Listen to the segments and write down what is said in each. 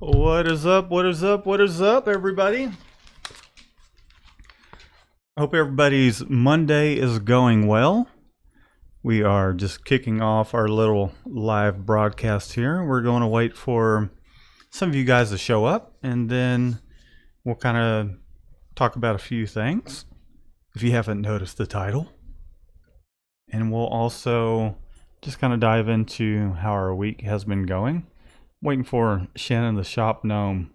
What is up? What is up? What is up, everybody? Hope everybody's Monday is going well. We are just kicking off our little live broadcast here. We're going to wait for some of you guys to show up, and then we'll kind of talk about a few things, if you haven't noticed the title. And we'll also just kind of dive into how our week has been going. Waiting for Shannon the Shop Gnome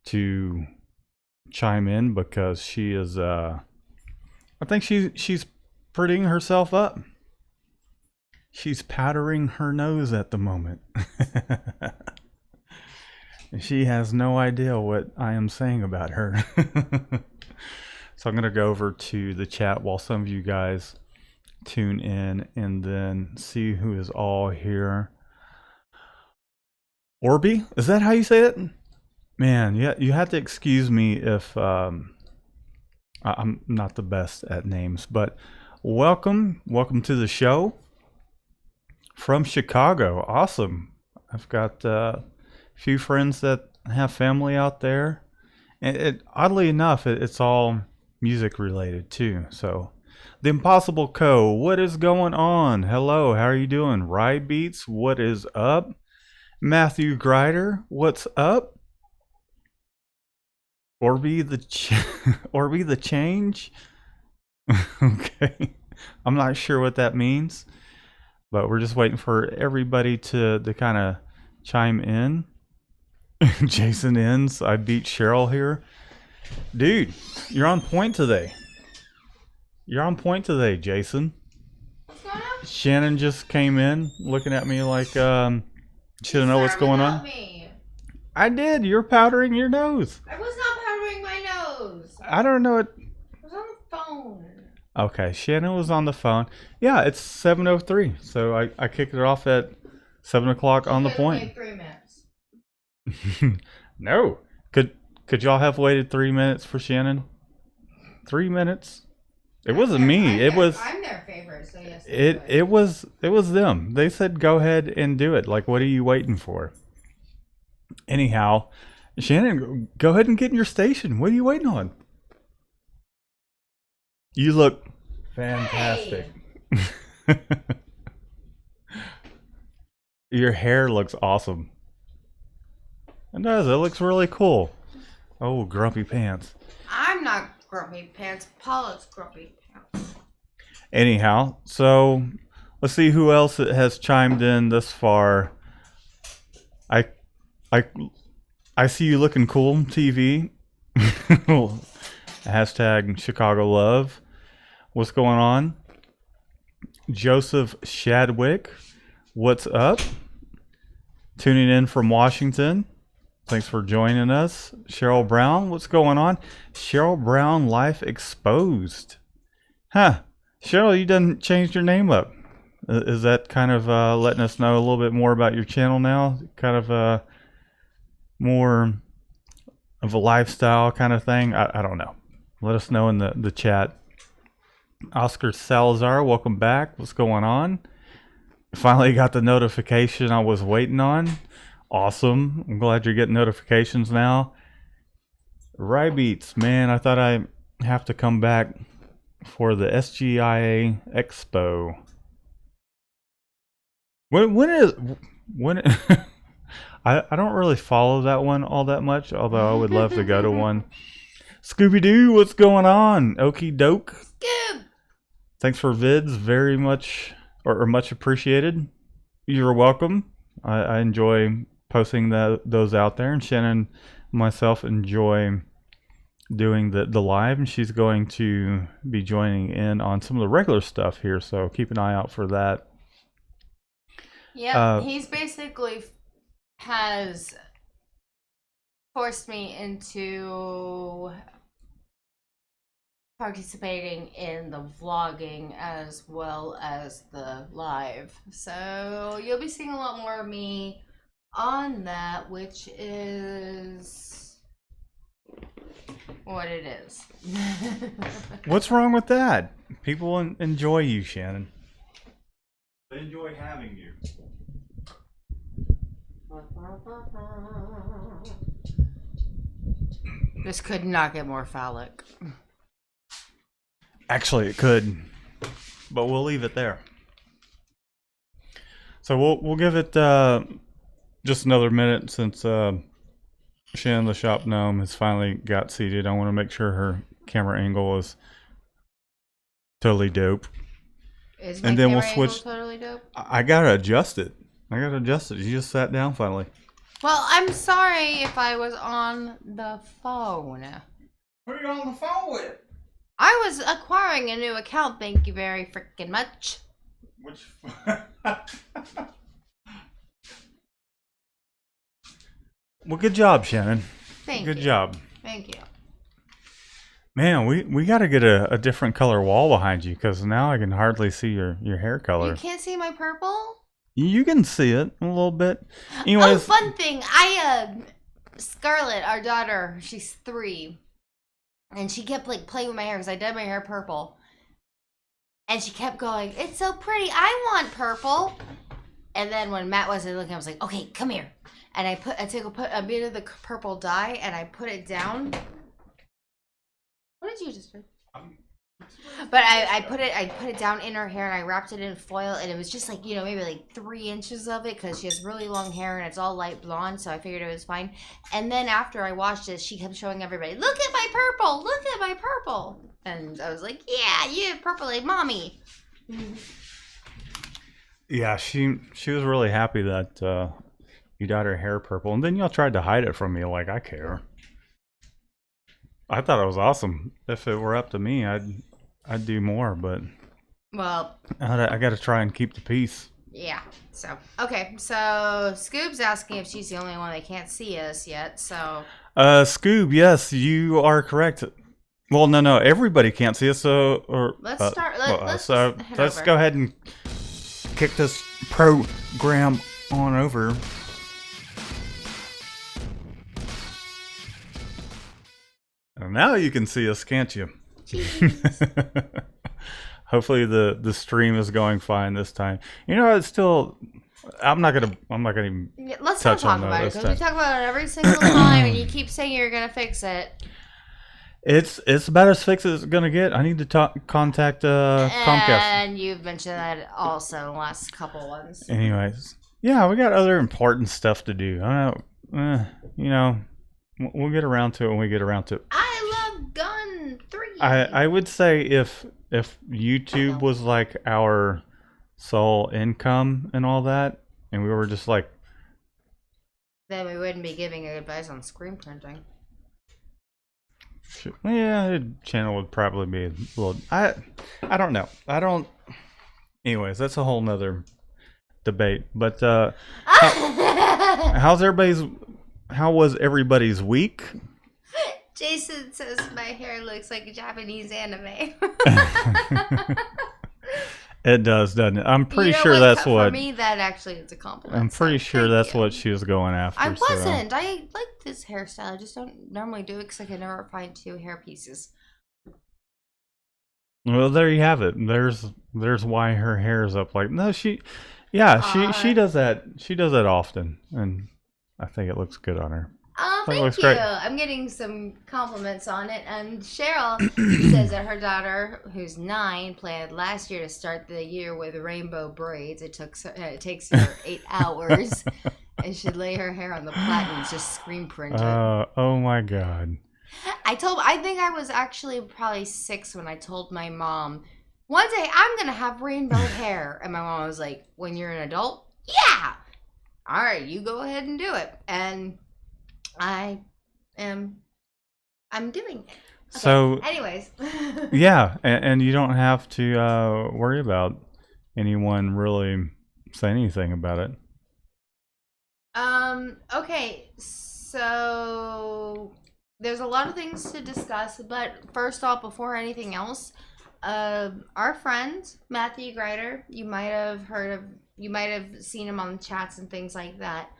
to chime in because she is, I think she's prettying herself up. She's powdering her nose at the moment. She has no idea what I am saying about her. So I'm going to go over to the chat while some of you guys tune in and then see who is all here. Orby? Is that how you say it? Man, yeah, you have to excuse me if I'm not the best at names, but welcome to the show from Chicago. Awesome. I've got a few friends that have family out there, and oddly enough, it's all music related too. So, the Impossible Co. What is going on? Hello, how are you doing? Rye Beats, what is up? Matthew Grider, what's up? Orby the change? Okay. I'm not sure what that means, but we're just waiting for everybody to kind of chime in. Jason ends. I beat Cheryl here. Dude, you're on point today. Jason. What's going on? Shannon just came in looking at me like, she don't know what's going on. Me. I did. You're powdering your nose. I was not powdering my nose. I don't know it. I was on the phone. Okay, Shannon was on the phone. Yeah, it's 7:03, so I kicked it off at 7 o'clock on the point. Wait 3 minutes. No. Could y'all have waited 3 minutes for Shannon? 3 minutes? It wasn't me. I'm their favorite, so yes. It was them. They said go ahead and do it. Like, what are you waiting for? Anyhow, Shannon, go ahead and get in your station. What are you waiting on? You look fantastic. Hey. Your hair looks awesome. It does. It looks really cool. Oh, grumpy pants. I'm not grumpy pants. Paula's grumpy pants. Anyhow, so let's see who else has chimed in this far. I see you looking cool, TV. Hashtag Chicago Love. What's going on? Joseph Shadwick. What's up? Tuning in from Washington. Thanks for joining us. Cheryl Brown. What's going on? Cheryl Brown Life Exposed. Huh. Cheryl, you done changed your name up. Is that kind of letting us know a little bit more about your channel now? Kind of more of a lifestyle kind of thing? I don't know. Let us know in the chat. Oscar Salazar, welcome back. What's going on? Finally got the notification I was waiting on. Awesome. I'm glad you're getting notifications now. Rye Beats, man, I thought I have to come back for the SGIA Expo. When I don't really follow that one all that much, although I would love to go to one. Scooby-Doo, what's going on? Okie doke. Scoob. Thanks for vids, very much, or much appreciated. You're welcome. I enjoy posting those out there, and Shannon and myself enjoy doing the live, and she's going to be joining in on some of the regular stuff here, so keep an eye out for that. Yeah, he's basically has forced me into participating in the vlogging as well as the live. So you'll be seeing a lot more of me on that, which is what it is. What's wrong with that? People enjoy you, Shannon. They enjoy having you. This could not get more phallic. Actually, it could, but we'll leave it there. So we'll give it just another minute since Shannon the shop gnome has finally got seated. I want to make sure her camera angle is totally dope. Is my And then we'll camera angle switch. totally dope? I gotta adjust it. You just sat down finally. Well, I'm sorry if I was on the phone. Who are you on the phone with? I was acquiring a new account, thank you very freaking much. Which? Well, good job, Shannon. Thank Good you. job. Thank you. Man, we got to get a different color wall behind you because now I can hardly see your hair color. You can't see my purple? You can see it a little bit. Oh, Anyways, fun thing. Scarlett, our daughter, she's 3. And she kept like playing with my hair because I dyed my hair purple. And she kept going, "It's so pretty. I want purple." And then when Matt wasn't looking, I was like, "Okay, come here." And I put a bit of the purple dye and I put it down. What did you just do? But I put it down in her hair and I wrapped it in foil and it was just like, maybe like 3 inches of it because she has really long hair and it's all light blonde, so I figured it was fine. And then after I washed it, she kept showing everybody, "Look at my purple! Look at my purple!" And I was like, "Yeah, you have purple like mommy." yeah, she was really happy that you dyed her hair purple, and then y'all tried to hide it from me like I care. I thought it was awesome. If it were up to me, I'd do more, but Well, I got to try and keep the peace. yeah. So, okay. So, Scoob's asking if she's the only one that can't see us yet. So, Scoob, yes, you are correct. Well, no, everybody can't see us. So, let's start. Let's so head let's over. go ahead and kick this program on over. And now you can see us, can't you? Hopefully the stream is going fine this time. It's still. I'm not gonna even Yeah, let's not touch on talk about it this because we time. talk about it every single time, and you keep saying you're gonna fix it. It's about as fixed as it's gonna get. I need to contact Comcast. And you've mentioned that also in the last couple ones. Anyways, yeah, we got other important stuff to do. I don't. We'll get around to it when we get around to it. I love Gun 3. I would say if YouTube was like our sole income and all that, and we were just like, Then we wouldn't be giving advice on screen printing. yeah, the channel would probably be a little. I don't know. I don't. Anyways, that's a whole nother debate. But how was everybody's week? Jason says my hair looks like a Japanese anime. It does, doesn't it? I'm pretty sure what, that's for what. me, that actually is a compliment. I'm pretty so sure thank that's you. what she was going after. I so. wasn't. I like this hairstyle. I just don't normally do it because I can never find 2 hair pieces. Well, there you have it. There's why her hair is up like no she does that. She does that often, and I think it looks good on her. Oh, That thank looks you. great. I'm getting some compliments on it. And Cheryl says that her daughter, who's 9, planned last year to start the year with rainbow braids. It takes her 8 hours, and she'd lay her hair on the platen and just screen print it. Oh my god. I think I was actually probably 6 when I told my mom, one day I'm gonna have rainbow hair, and my mom was like, "When you're an adult, yeah, all right, you go ahead and do it." And I'm doing it. Okay. So anyways. yeah, and you don't have to worry about anyone really saying anything about it. Okay, so there's a lot of things to discuss, but first off, before anything else, our friend Matthew Greider, you might have seen him on chats and things like that.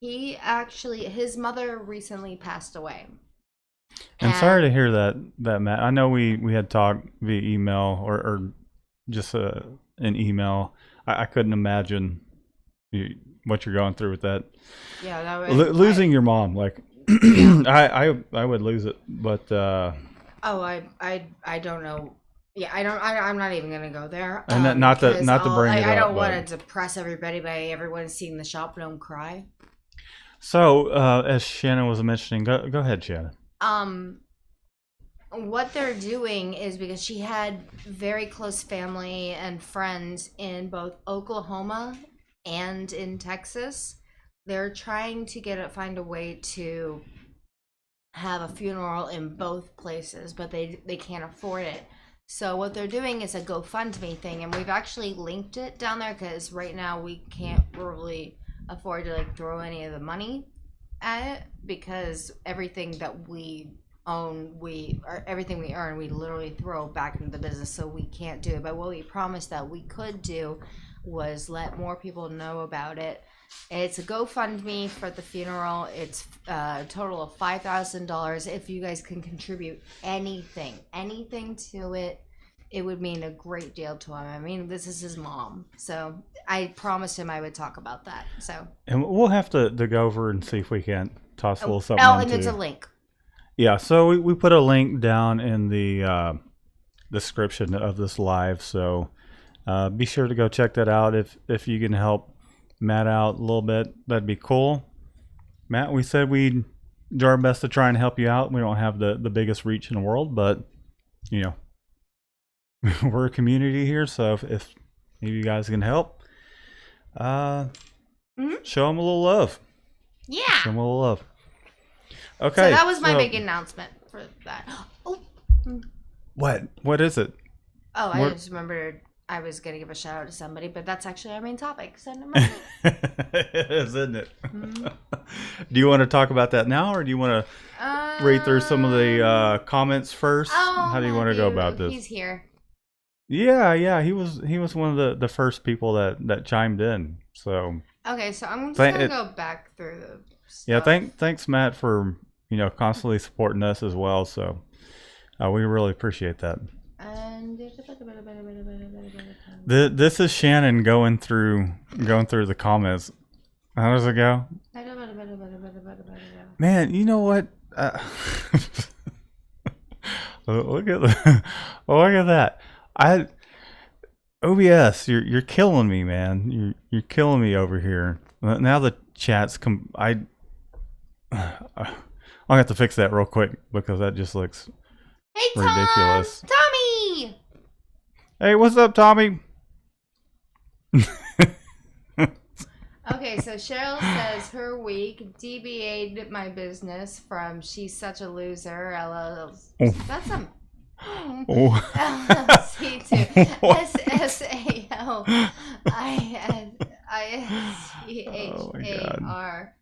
His mother recently passed away. And sorry to hear that, Matt. I know we had talked via email or just an email. I couldn't imagine what you're going through with that. Yeah, that was Losing your mom, like I would lose it, but Oh, I don't know. Yeah, I'm not even gonna go there. and not to bring it up. I don't but... want to depress everybody by everyone seeing the shop don't cry. So, as Shannon was mentioning, go ahead, Shannon. What they're doing is because she had very close family and friends in both Oklahoma and in Texas. They're trying to find a way to have a funeral in both places, but they can't afford it. So what they're doing is a GoFundMe thing, and we've actually linked it down there because right now we can't really afford to like throw any of the money at it because everything that we own, everything we earn, we literally throw back into the business, so we can't do it. But what we promised that we could do was let more people know about it. It's a GoFundMe for the funeral. It's a total of $5,000. If you guys can contribute anything to it, it would mean a great deal to him. I mean, this is his mom, so I promised him I would talk about that. So, and we'll have to go over and see if we can't toss a little something. Oh, and there's a link. Yeah, so we put a link down in the description of this live. So be sure to go check that out. If you can help Matt out a little bit, that'd be cool. Matt, we said we'd do our best to try and help you out. We don't have the biggest reach in the world, but you know, we're a community here. So if maybe you guys can help, show them a little love. Yeah. Show them a little love. Okay. So that was my big announcement for that. Oh. What is it? Oh, I just remembered I was going to give a shout out to somebody, but that's actually our main topic. So never mind. It is, isn't it? Mm-hmm. Do you want to talk about that now, or do you want to read through some of the comments first? How do you want to go about this? He's here. Yeah. He was one of the first people that chimed in. So okay, so I'm just gonna go back through the stuff. Yeah, thanks Matt for constantly supporting us as well. So we really appreciate that. And this is Shannon going through the comments. How does it go? Man, you know what? Look at that. OBS, you're killing me, man. You're killing me over here. Now the chat's I'll have to fix that real quick because that just looks ridiculous. Tommy! Hey, what's up, Tommy? Okay, so Cheryl says her week DBA'd my business from she's such a loser. LLC. That's a LLC to SALISCHAR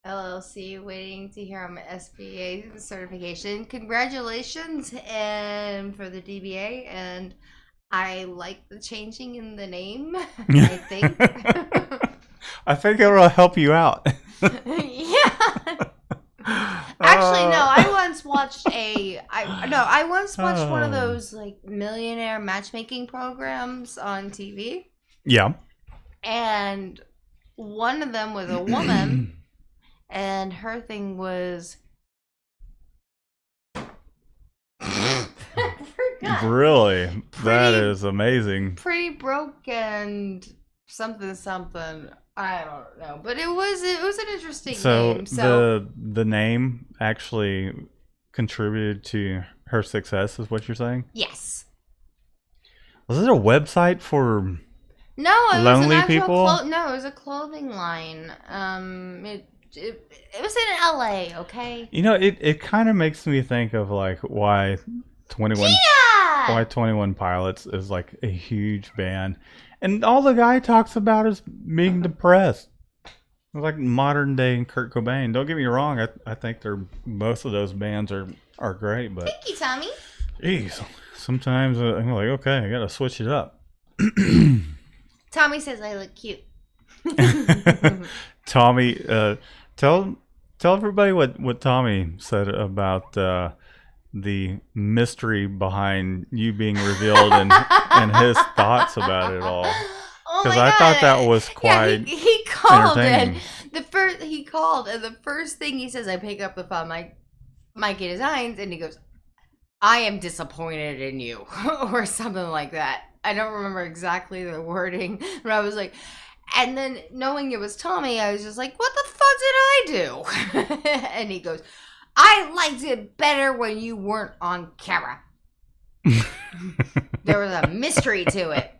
LLC, waiting to hear on my SBA certification. Congratulations and for the DBA, and I like the changing in the name. I think. I think it'll help you out. Yeah. Actually, no. I once watched one of those like millionaire matchmaking programs on TV. Yeah. And one of them was a woman, and her thing was. Really? That is amazing. Pretty broke and something. I don't know, but it was an interesting name. So the name actually contributed to her success, is what you're saying? Yes. Was it a website for lonely people? No, it was a clothing line. It was in LA. Okay. It kind of makes me think of like why 21 Pilots is like a huge band. And all the guy talks about is being depressed. It's like modern day Kurt Cobain. Don't get me wrong. I think most of those bands are great. But thank you, Tommy. Jeez, sometimes I'm like, okay, I gotta switch it up. Tommy says I look cute. Tommy, tell everybody what Tommy said about the mystery behind you being revealed and his thoughts about it all. Oh because my I thought God. that was quite Yeah, he called entertaining. and the first thing he says, I pick up the phone, Mikey Designs, and he goes, I am disappointed in you, or something like that. I don't remember exactly the wording, but I was like, and then knowing it was Tommy, I was just like, what the fuck did I do? And he goes, I liked it better when you weren't on camera. There was a mystery to it.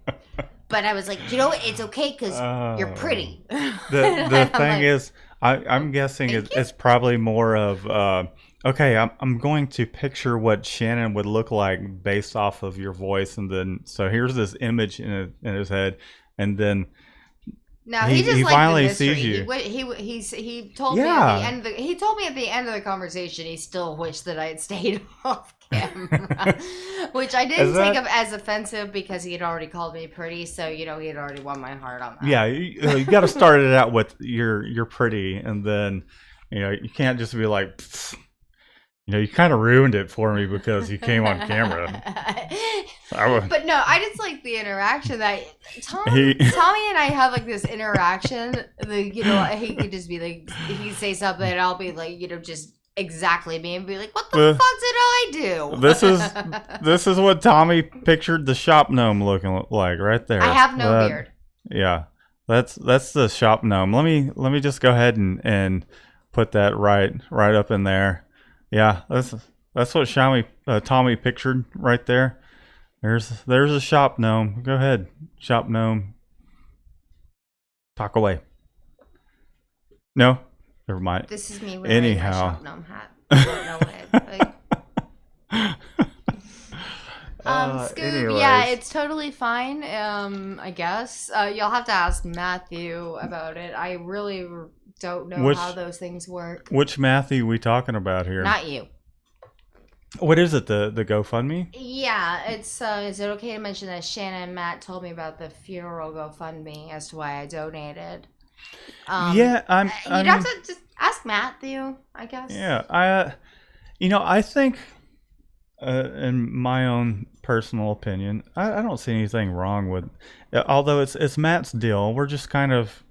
But I was like, you know what? It's okay because you're pretty. The thing is, I'm guessing it's probably more of, okay, I'm going to picture what Shannon would look like based off of your voice. And then, so here's this image in his head. And then no, he just liked finally the mystery. sees you. He told me at the end. He told me at the end of the conversation he still wished that I had stayed off camera, which I didn't take as offensive because he had already called me pretty. So he had already won my heart on that. Yeah, you got to start it out with you're pretty, and then you can't just be like. You kind of ruined it for me because you came on camera. But no, I just like the interaction that Tommy and I have like this interaction. He could just be like, he'd say something and I'll be like, just exactly me and be like, what the fuck did I do? This is what Tommy pictured the shop gnome looking like right there. I have no beard. Yeah, that's the shop gnome. Let me just go ahead and put that right up in there. Yeah, that's what Tommy pictured right there. There's a shop gnome. Go ahead, shop gnome. Talk away. No, never mind. This is me wearing my shop gnome hat. I don't know Scoob, anyways. Yeah, it's totally fine. I guess you'll have to ask Matthew about it. I really don't know how those things work. Which Matthew we talking about here? Not you. What is it? The GoFundMe? Yeah, it's. Is it okay to mention that Shannon and Matt told me about the funeral GoFundMe as to why I donated? Yeah, you'd have to just ask Matthew, I guess. Yeah, I think, in my own personal opinion, I don't see anything wrong with. Although it's Matt's deal, we're just kind of.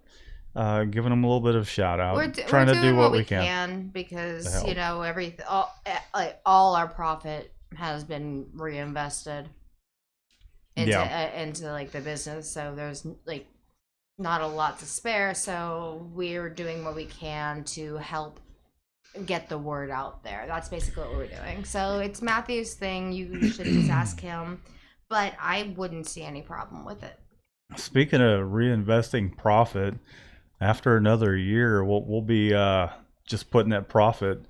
Giving them a little bit of shout out. We're trying to do what we can because all our profit has been reinvested into like the business, so there's like not a lot to spare. So we're doing what we can to help get the word out there. That's basically what we're doing. So it's Matthew's thing. You should just ask him, but I wouldn't see any problem with it. Speaking of reinvesting profit. After another year, we'll be just putting that profit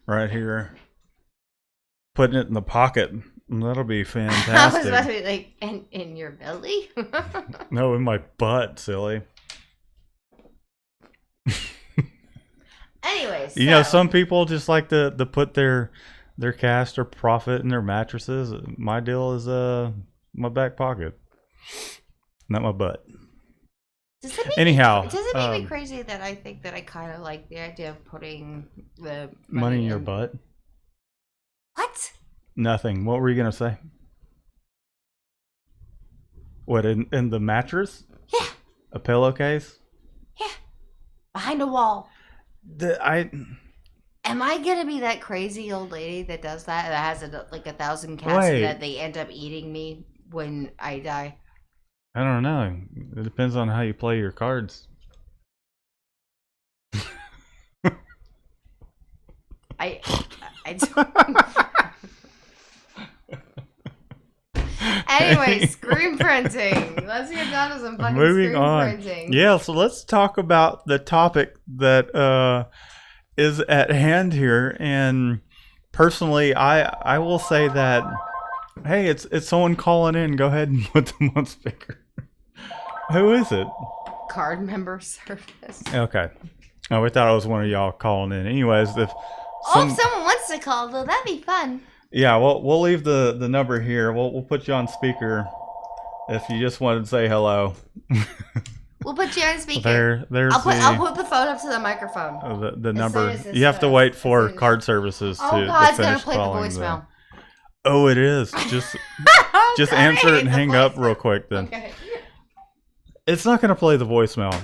right here, putting it in the pocket. That'll be fantastic. I was about to be like, in your belly? No, in my butt, silly. Anyways, some people just like to put their cash or profit in their mattresses. My deal is my back pocket, not my butt. Does it make me crazy that I think that I kind of like the idea of putting the money in your butt? What? Nothing. What were you gonna say? What, in the mattress? Yeah. A pillowcase? Yeah. Behind a wall. Am I gonna be that crazy old lady that does that? That has 1,000 cats and that they end up eating me when I die? I don't know. It depends on how you play your cards. I don't. Anyway, screen printing. Let's get down to some fucking screen printing. Yeah, so let's talk about the topic that is at hand here. And personally, I will say that, hey, it's someone calling in. Go ahead and put them on speaker. Who is it? Card member service. Okay. Oh, we thought it was one of y'all calling in. Anyways, if someone wants to call, though, that'd be fun. Yeah, we'll leave the number here. We'll put you on speaker if you just wanted to say hello. We'll put you on speaker. I'll put the phone up to the microphone. The number. You have to wait for card services to finish it's gonna play the voicemail. Oh, it is. Just answer it and hang up real quick then. Okay. It's not going to play the voicemail.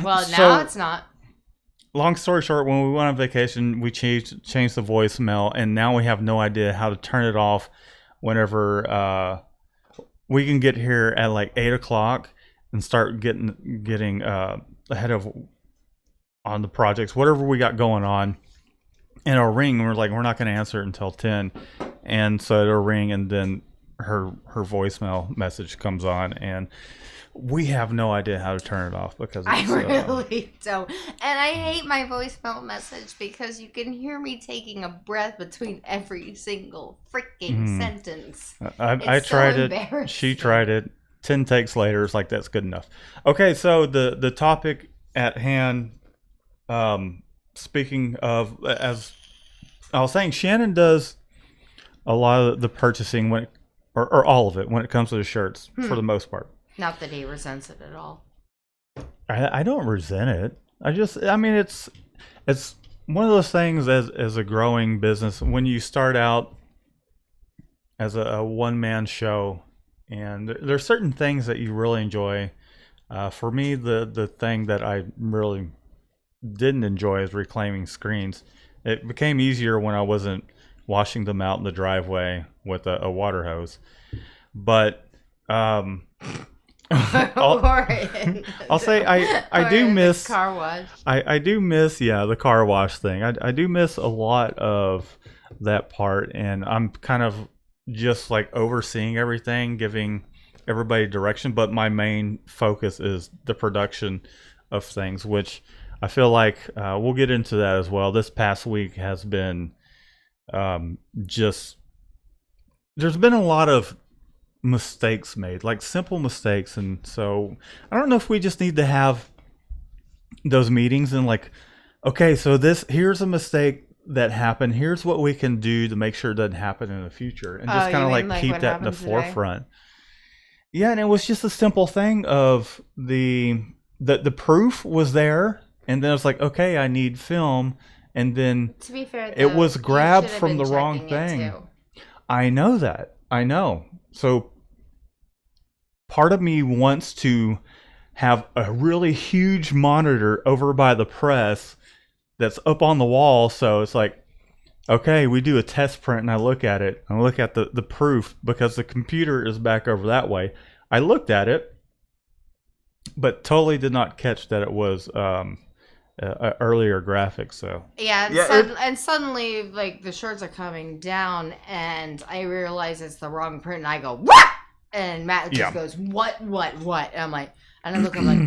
Well, now it's not. Long story short, when we went on vacation, we changed the voicemail, and now we have no idea how to turn it off whenever we can get here at like 8 o'clock and start getting ahead of on the projects, whatever we got going on. And it'll ring, and we're like, we're not going to answer it until 10. And so it'll ring, and then her voicemail message comes on, and we have no idea how to turn it off because I really don't. And I hate my voicemail message because you can hear me taking a breath between every single freaking sentence. I tried it. She tried it. 10 takes later, it's like, that's good enough. Okay, so the topic at hand, speaking of, as I was saying, Shannon does a lot of the purchasing or all of it when it comes to the shirts for the most part. Not that he resents it at all. I don't resent it. I mean, it's one of those things as a growing business when you start out as a one-man show, and there's certain things that you really enjoy. For me, the thing that I really didn't enjoy is reclaiming screens. It became easier when I wasn't washing them out in the driveway with a water hose. But I'll say I do miss car wash. I do miss the car wash thing. I do miss a lot of that part, and I'm kind of just like overseeing everything, giving everybody direction, but my main focus is the production of things, which I feel like we'll get into that as well. This past week has been just, there's been a lot of mistakes made, like simple mistakes, and so I don't know if we just need to have those meetings and like, okay, so here's a mistake that happened, here's what we can do to make sure it doesn't happen in the future, and just kind of like keep that in the forefront. Yeah, and it was just a simple thing of the proof was there, and then it's like, okay, I need film, and then to be fair, though, it was grabbed from the wrong thing. I know that. I know. So part of me wants to have a really huge monitor over by the press that's up on the wall, so it's like, okay, we do a test print, and I look at it, and I look at the proof, because the computer is back over that way. I looked at it, but totally did not catch that it was earlier graphics. So and suddenly, like, the shirts are coming down, and I realize it's the wrong print, and I go, what? And Matt just goes, what? And I'm like, and I look, I'm like,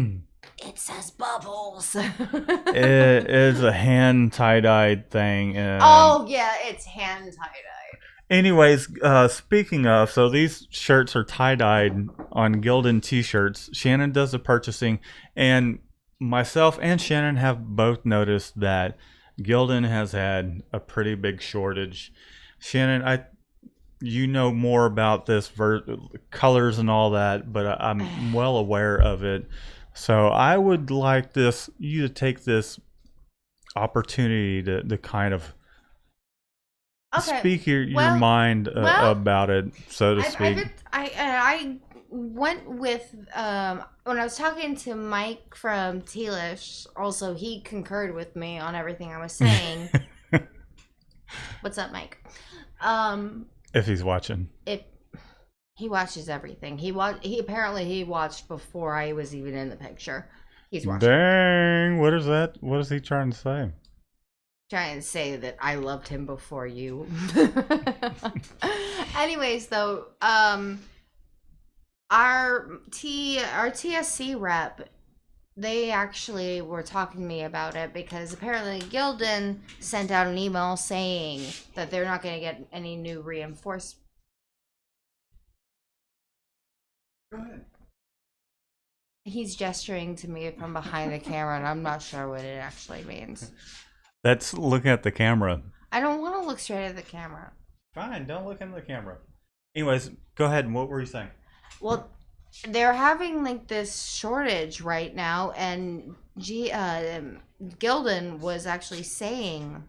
it says bubbles. It is a hand tie-dyed thing. And oh yeah, it's hand tie-dyed. Anyways, speaking of, so these shirts are tie-dyed on Gildan t-shirts. Shannon does the purchasing, and myself and Shannon have both noticed that Gildan has had a pretty big shortage. Shannon, you know more about this colors and all that, but I'm well aware of it. So I would like you to take this opportunity to kind of speak your mind about it, so to speak. I went with when I was talking to Mike from Tealish. Also, he concurred with me on everything I was saying. What's up, Mike? If he's watching, he watches everything. He apparently watched before I was even in the picture. He's watching. Dang! What is that? What is he trying to say? Trying to say that I loved him before you. Anyways, though, our TSC rep, they actually were talking to me about it because apparently Gildan sent out an email saying that they're not going to get any new reinforcements. Go ahead. He's gesturing to me from behind the camera, and I'm not sure what it actually means. That's looking at the camera. I don't want to look straight at the camera. Fine, don't look in the camera. Anyways, go ahead. What were you saying? Well, they're having like this shortage right now, and Gildan was actually saying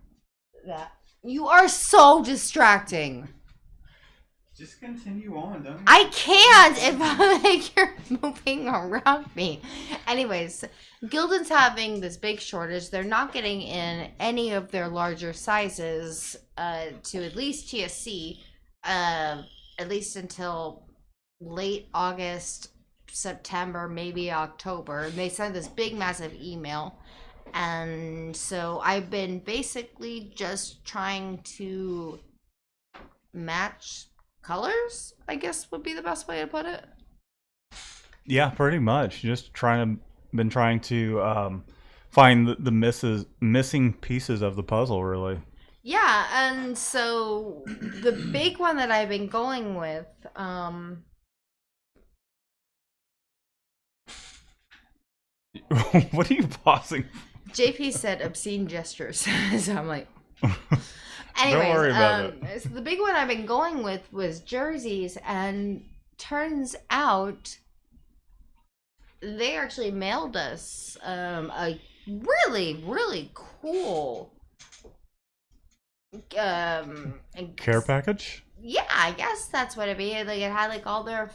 that you are so distracting. Just continue on, don't you? I can't if I'm like you're moving around me. Anyways, Gildan's having this big shortage. They're not getting in any of their larger sizes to at least TSC, at least until late August, September, maybe October. And they sent this big, massive email. And so I've been basically just trying to match colors, I guess would be the best way to put it. Yeah, pretty much. Just been trying to find the missing pieces of the puzzle, really. Yeah, and so the big one that I've been going with, What are you pausing? JP said obscene gestures, so I'm like. Don't worry about it. So the big one I've been going with was Jerzees, and turns out they actually mailed us a really, really cool Care package? Yeah, I guess that's what it'd be. Like it had like all their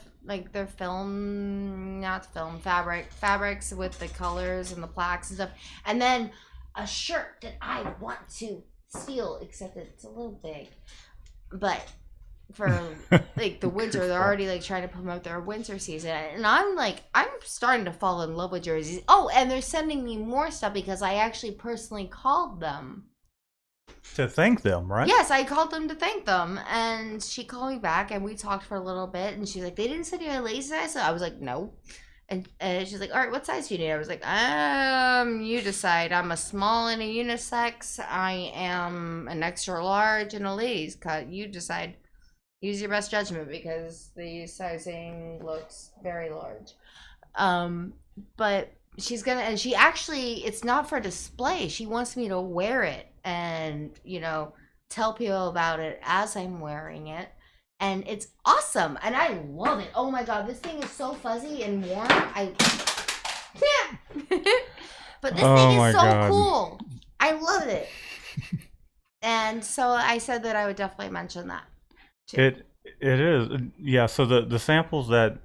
fabrics with the colors and the plaques and stuff, and then a shirt that I want to steal, except it's a little big. But for like the winter, they're already like trying to promote their winter season, and I'm starting to fall in love with Jerzees. Oh, and they're sending me more stuff because I actually personally called them to thank them, right? Yes, I called them to thank them, and she called me back, and we talked for a little bit, and she's like, "They didn't send you a lazy size?" So I was like, "No," and she's like, "All right, what size do you need?" I was like, you decide. I'm a small and a unisex. I am an extra large and a ladies cut. You decide. Use your best judgment because the sizing looks very large." But she's gonna, and she actually, it's not for display. She wants me to wear it and, tell people about it as I'm wearing it. And it's awesome. And I love it. Oh my God, this thing is so fuzzy and warm. But this thing is so cool. I love it. And so I said that I would definitely mention that too. It is. Yeah, so the samples that,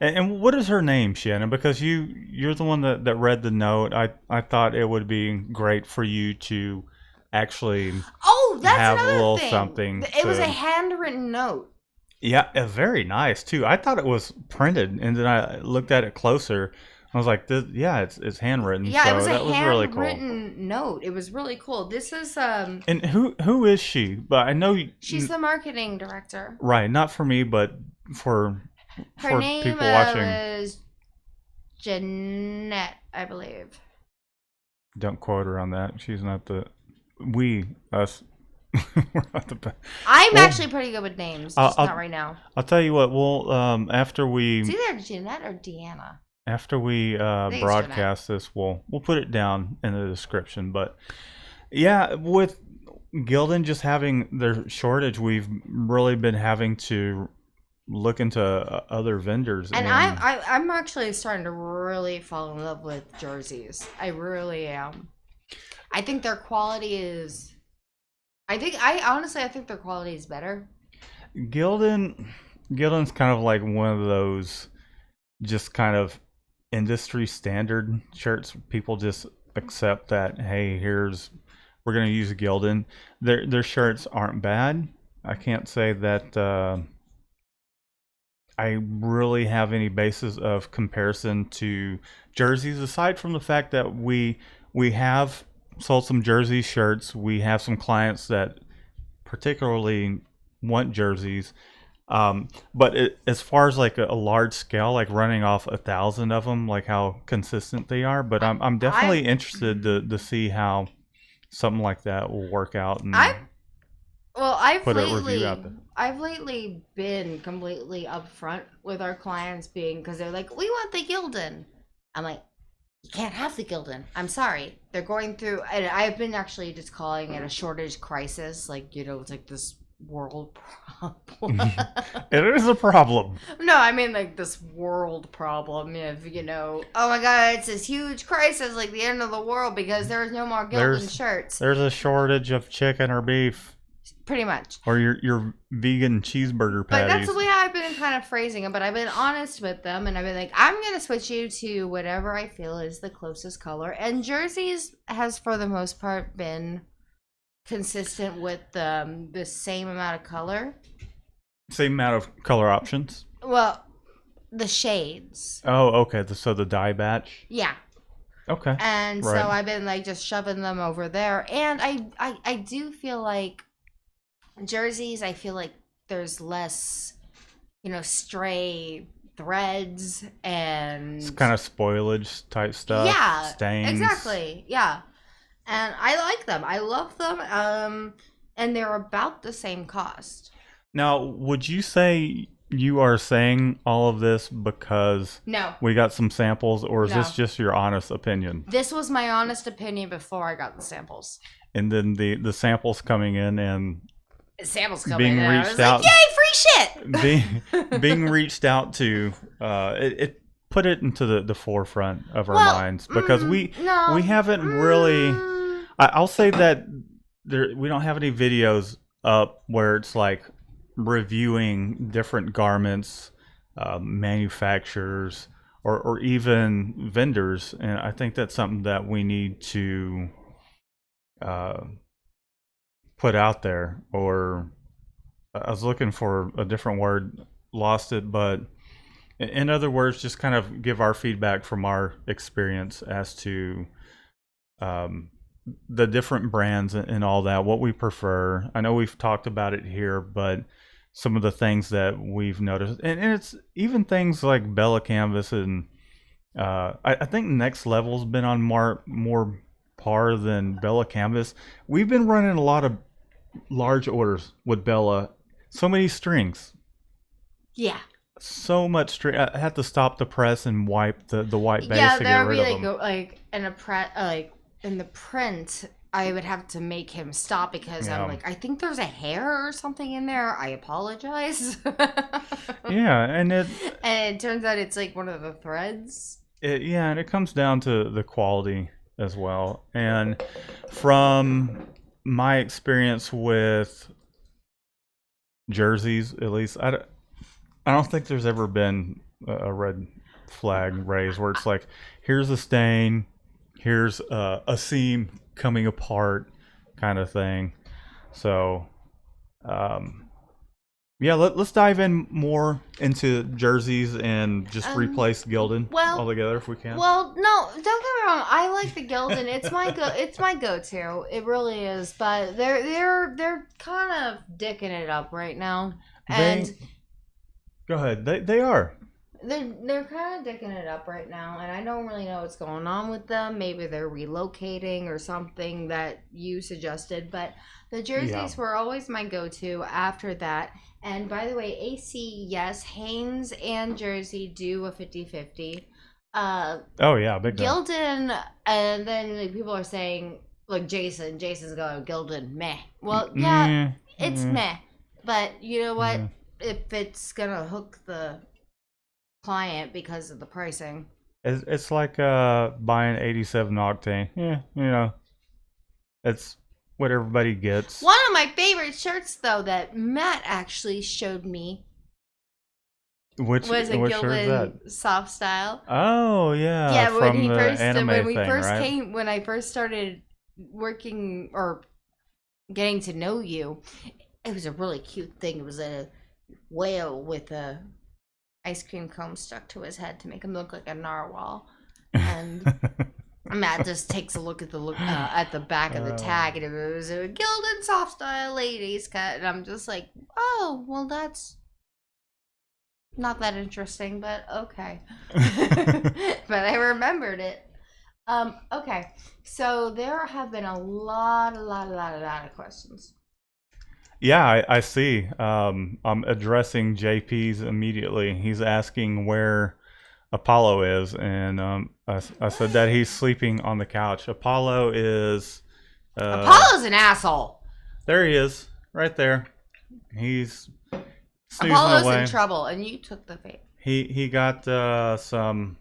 and what is her name, Shannon? Because you're the one that read the note. I thought it would be great for you to actually have a little thing. Something. It was a handwritten note. Yeah, very nice too. I thought it was printed, and then I looked at it closer. I was like, it's handwritten. Yeah, so it was that a was really cool. handwritten note. It was really cool. This is And who is she? But I know she's the marketing director. Right, not for me, but for name people watching. Is Jeanette, I believe. Don't quote her on that. She's not us. We're not the best. I'm actually pretty good with names, just not right now. I'll tell you what. We'll after we. It's either Jeanette or Deanna. After we broadcast this, we'll put it down in the description. But yeah, with Gildan just having their shortage, we've really been having to look into other vendors. And I'm actually starting to really fall in love with Jerzees. I really am. I think their quality is. I think their quality is better. Gildan's kind of like one of those just kind of industry standard shirts. People just accept that, hey, we're going to use Gildan. Their shirts aren't bad. I can't say that I really have any basis of comparison to Jerzees, aside from the fact that we have sold some Jerzees shirts. We have some clients that particularly want Jerzees. But as far as like a large scale, like running off 1,000 of them, like how consistent they are. But I'm definitely interested to see how something like that will work out. And I've lately been completely upfront with our clients, because they're like, we want the Gildan. I'm like, you can't have the Gildan. I'm sorry. They're going through, and I've been actually just calling it a shortage crisis. Like, it's like this world problem. It is a problem. No, I mean like this world problem. If oh my God, it's this huge crisis, like the end of the world, because there's no more Gildan shirts. There's a shortage of chicken or beef. Pretty much. Or your vegan cheeseburger But patties. that's the way I've been kind of phrasing it. But I've been honest with them, and I've been like, I'm gonna switch you to whatever I feel is the closest color. And Jerzees has, for the most part, been consistent with the same amount of color. Same amount of color options. Well, the shades. Oh, okay. So the dye batch. Yeah. Okay. And Right. so I've been like just shoving them over there, and I do feel like Jerzees. I feel like there's less, stray threads and It's kind of spoilage type stuff. yeah, Stains. exactly, yeah. And I like them. I love them. And they're about the same cost. Now, would you say you are saying all of this because No, we got some samples, or is No. this just your honest opinion? this was my honest opinion before I got the samples. And then the samples coming in and Samples coming being in. I reached was out, like, yay, free shit! being reached out to, it put it into the forefront of our Well, minds because we no. haven't really. I'll say that we don't have any videos up where it's like reviewing different garments, manufacturers, or even vendors, and I think that's something that we need to put out there. Or I was looking for a different word, lost it, but in other words, just kind of give our feedback from our experience as to the different brands and all that, what we prefer. I know we've talked about it here, but some of the things that we've noticed, and it's even things like Bella Canvas, and I think Next Level's been on more par than Bella Canvas. We've been running a lot of large orders with Bella. So many strings. Yeah. So much string. I had to stop the press and wipe the white base Yeah, to get there would rid be of them. like in the print, I would have to make him stop because Yeah. I'm like, I think there's a hair or something in there. I apologize. Yeah, and And it turns out it's like one of the threads. and it comes down to the quality as well. And from my experience with Jerzees, at least, I don't think there's ever been a red flag raised where it's like, here's a stain, here's a seam coming apart, kind of thing. So, yeah, let's dive in more into Jerzees and just replace Gildan altogether if we can. Well, no, don't get me wrong. I like the Gildan. It's my go-to. It really is. But they're kind of dicking it up right now. And go ahead. They are. They're kind of dicking it up right now, and I don't really know what's going on with them. Maybe they're relocating or something that you suggested. But the Jerzees were always my go-to after that. And by the way, AC, yes, Hanes and Jersey do a 50-50. Oh yeah, big time. Gildan, and then like, people are saying like Jason's going Gildan meh. Well, yeah, it's meh. But you know what? If it's gonna hook the client because of the pricing, it's like buying 87 octane. Yeah, it's what everybody gets. one of my favorite shirts though that Matt actually showed me Which was a shirt is that? Gildan soft style. Oh yeah, Yeah, from when he the first anime when we thing, first right? came, when I first started working or getting to know you, it was a really cute thing. It was a whale with a ice cream cone stuck to his head to make him look like a narwhal, and Matt just takes a look at the back of the tag, and it was a Gildan soft style ladies cut, and I'm just like, oh, well, that's not that interesting, but okay. But I remembered it. Okay, so there have been a lot of questions. Yeah, I see. I'm addressing JP's immediately. He's asking where Apollo is, and I said that he's sleeping on the couch. Apollo is... Apollo's an asshole. There he is, right there. He's snoozing Apollo's away. in trouble, and you took the bait. He got some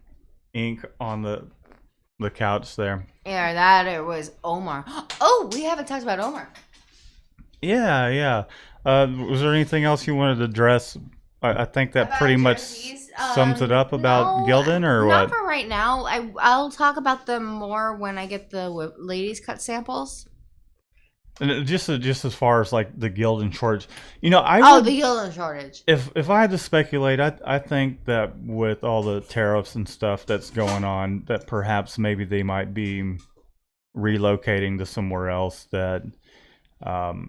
ink on the couch there. Yeah, that it was Omar. Oh, we haven't talked about Omar. Yeah, yeah. Was there anything else you wanted to address? I think that pretty About much jerseys? sums it up about No, Gildan, or not what? for right now. I'll talk about them more when I get the ladies cut samples. And just as far as like the Gildan shortage, I Oh, the would, Gildan shortage. if I had to speculate, I think that with all the tariffs and stuff that's going on, that perhaps maybe they might be relocating to somewhere else that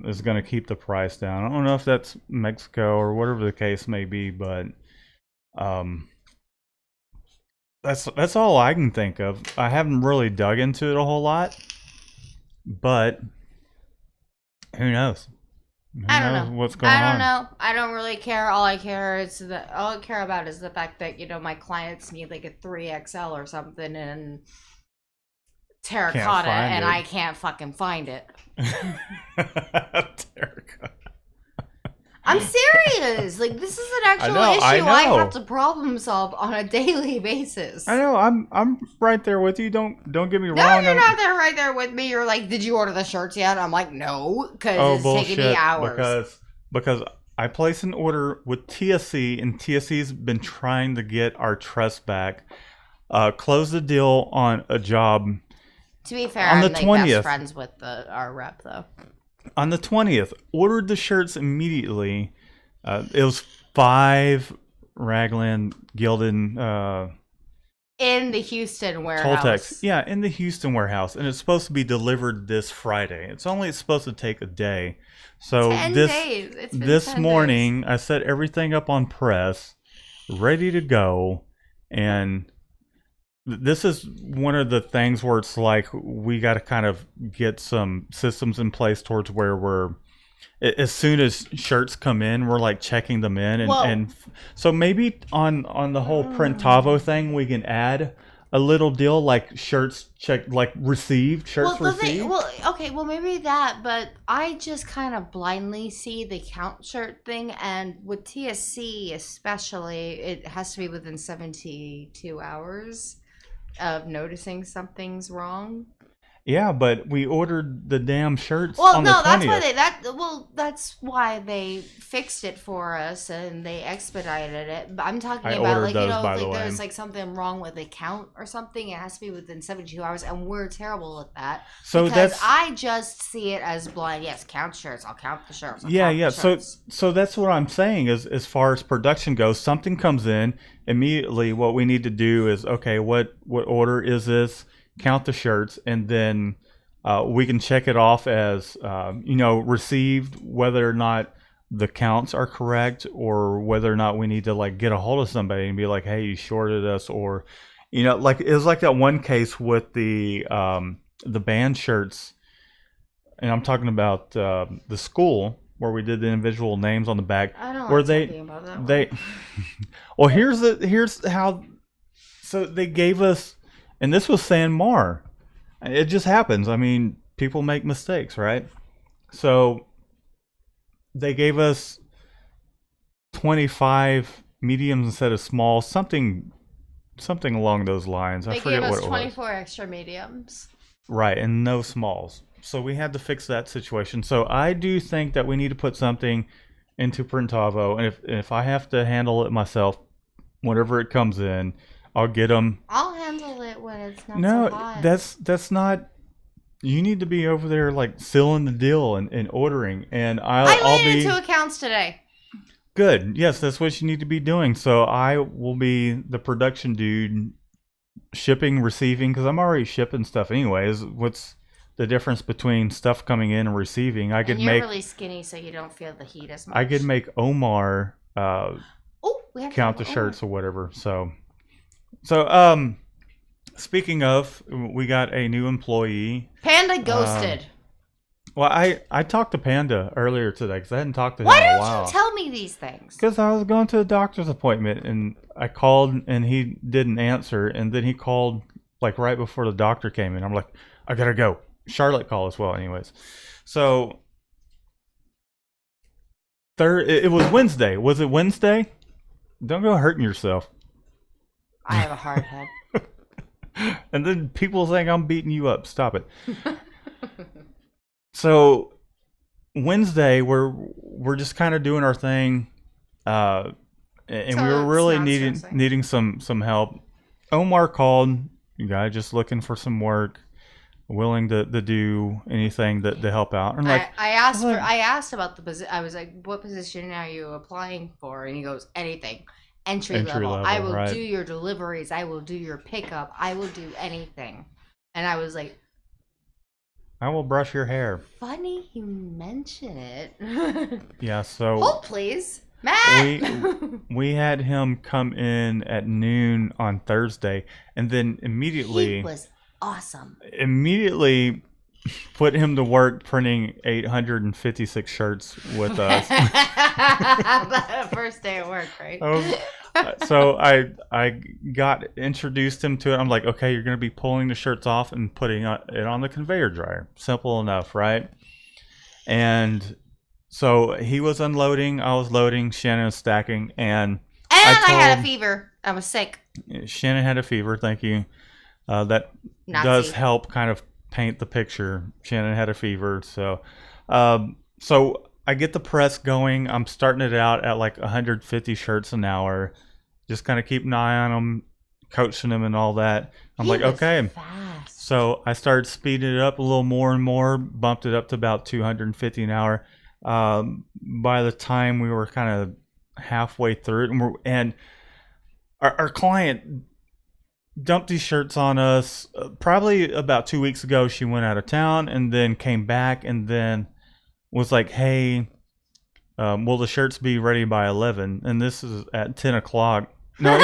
is going to keep the price down. I don't know if that's Mexico or whatever the case may be, but um, that's all I can think of. I haven't really dug into it a whole lot, but who knows? Who I don't knows know. what's going I don't on? know. I don't really care. All I care about is the fact that my clients need like a 3XL or something in Can't terracotta, find and it. I can't fucking find it. Terracotta. I'm serious. Like, this is an actual know, issue I I know. have to problem solve on a daily basis. I know. I'm right there with you. Don't get me No, wrong. you're not there right there with me. You're like, did you order the shirts yet? I'm like, no, Oh, because it's taking me bullshit! hours. Because I placed an order with TSC, and TSC's been trying to get our trust back. Closed the deal on a job To be fair, on the I'm like best 20th. friends with our rep though. On the 20th, ordered the shirts immediately. It was 5 Raglan Gildan In the Houston Toltecs. warehouse. Yeah, in the Houston warehouse, and it's supposed to be delivered this Friday. It's only supposed to take a day. So 10 days. It's been this 10 morning, I set everything up on press, ready to go, and this is one of the things where it's like we got to kind of get some systems in place towards where we're, as soon as shirts come in, we're like checking them in, and so maybe on the whole Printavo thing, we can add a little deal like shirts check, like received shirts received. Maybe that, but I just kind of blindly see the count shirt thing, and with TSC especially, it has to be within 72 hours of noticing something's wrong. Yeah, but we ordered the damn shirts Well, on the no, 20th. that's why they fixed it for us and they expedited it. But I'm talking I about ordered those, by if the way. there's like something wrong with the count or something, it has to be within 72 hours, and we're terrible at that. So because I just see it as blind. Yes, count shirts. I'll count the shirts. yeah. So Shirts. that's what I'm saying is, as far as production goes, something comes in immediately. What we need to do is, okay, what order is this? Count the shirts, and then we can check it off as received, whether or not the counts are correct, or whether or not we need to like get a hold of somebody and be like, hey, you shorted us, or like it was like that one case with the band shirts, and I'm talking about the school where we did the individual names on the back. I don't where like talking about that they one. well, here's how. So they gave us, and this was San Mar. It just happens. I mean, people make mistakes, right? So they gave us 25 mediums instead of small, something along those lines. I They forget gave what us it 24 extra mediums. was. Right, and no smalls. So we had to fix that situation. So I do think that we need to put something into Printavo, and if I have to handle it myself, whenever it comes in, I'll get them. I'll handle it when it's not No, so hot. that's not. You need to be over there like sealing the deal and ordering, and I'll made be it to accounts today. good. Yes, that's what you need to be doing. So I will be the production dude, shipping, receiving, because I'm already shipping stuff anyways. What's the difference between stuff coming in and receiving? I could And you're make really skinny, so you don't feel the heat as much. I could make Omar we have count to the shirts or whatever. So speaking of, we got a new employee. Panda ghosted. Well, I talked to Panda earlier today because I hadn't talked to him Why in a don't while. you tell me these things? Because I was going to a doctor's appointment, and I called and he didn't answer, and then he called like right before the doctor came in. I'm like, I gotta go. Charlotte called as well, anyways. So it was Wednesday. Was it Wednesday? Don't go hurting yourself. I have a hard head. And then people saying I'm beating you up. Stop it. So Wednesday, we're just kind of doing our thing, and So we were it's really not needing stressing. needing some help. Omar called, you guy just looking for some work, willing to do anything to help out. And like, like, I asked about the position. I was like, "What position are you applying for?" And he goes, "Anything, entry entry level. I level, will do right? your deliveries. I will do your pickup. I will do anything." And I was like, I will brush your hair. "Funny you mention it." Yeah, so Hold please, Matt. we had him come in at noon on Thursday, and then He was awesome. immediately put him to work printing 856 shirts with us. First day at work, right? So I got introduced him to it. I'm like, okay, you're going to be pulling the shirts off and putting it on the conveyor dryer. Simple enough, right? And so he was unloading, I was loading, Shannon was stacking, and I had a told fever. I was sick. Shannon had a fever. Thank you. That does Nazi. help kind of paint the picture. Shannon had a fever, so I get the press going. I'm starting it out at like 150 shirts an hour, just kind of keep an eye on them, coaching them, and all that. I'm He like, was okay. fast. So I started speeding it up a little more and more, bumped it up to about 250 an hour. By the time we were kind of halfway through it, and our client dumped these shirts on us probably about 2 weeks ago. She went out of town and then came back and then was like, hey, will the shirts be ready by 11? And this is at 10 o'clock. No,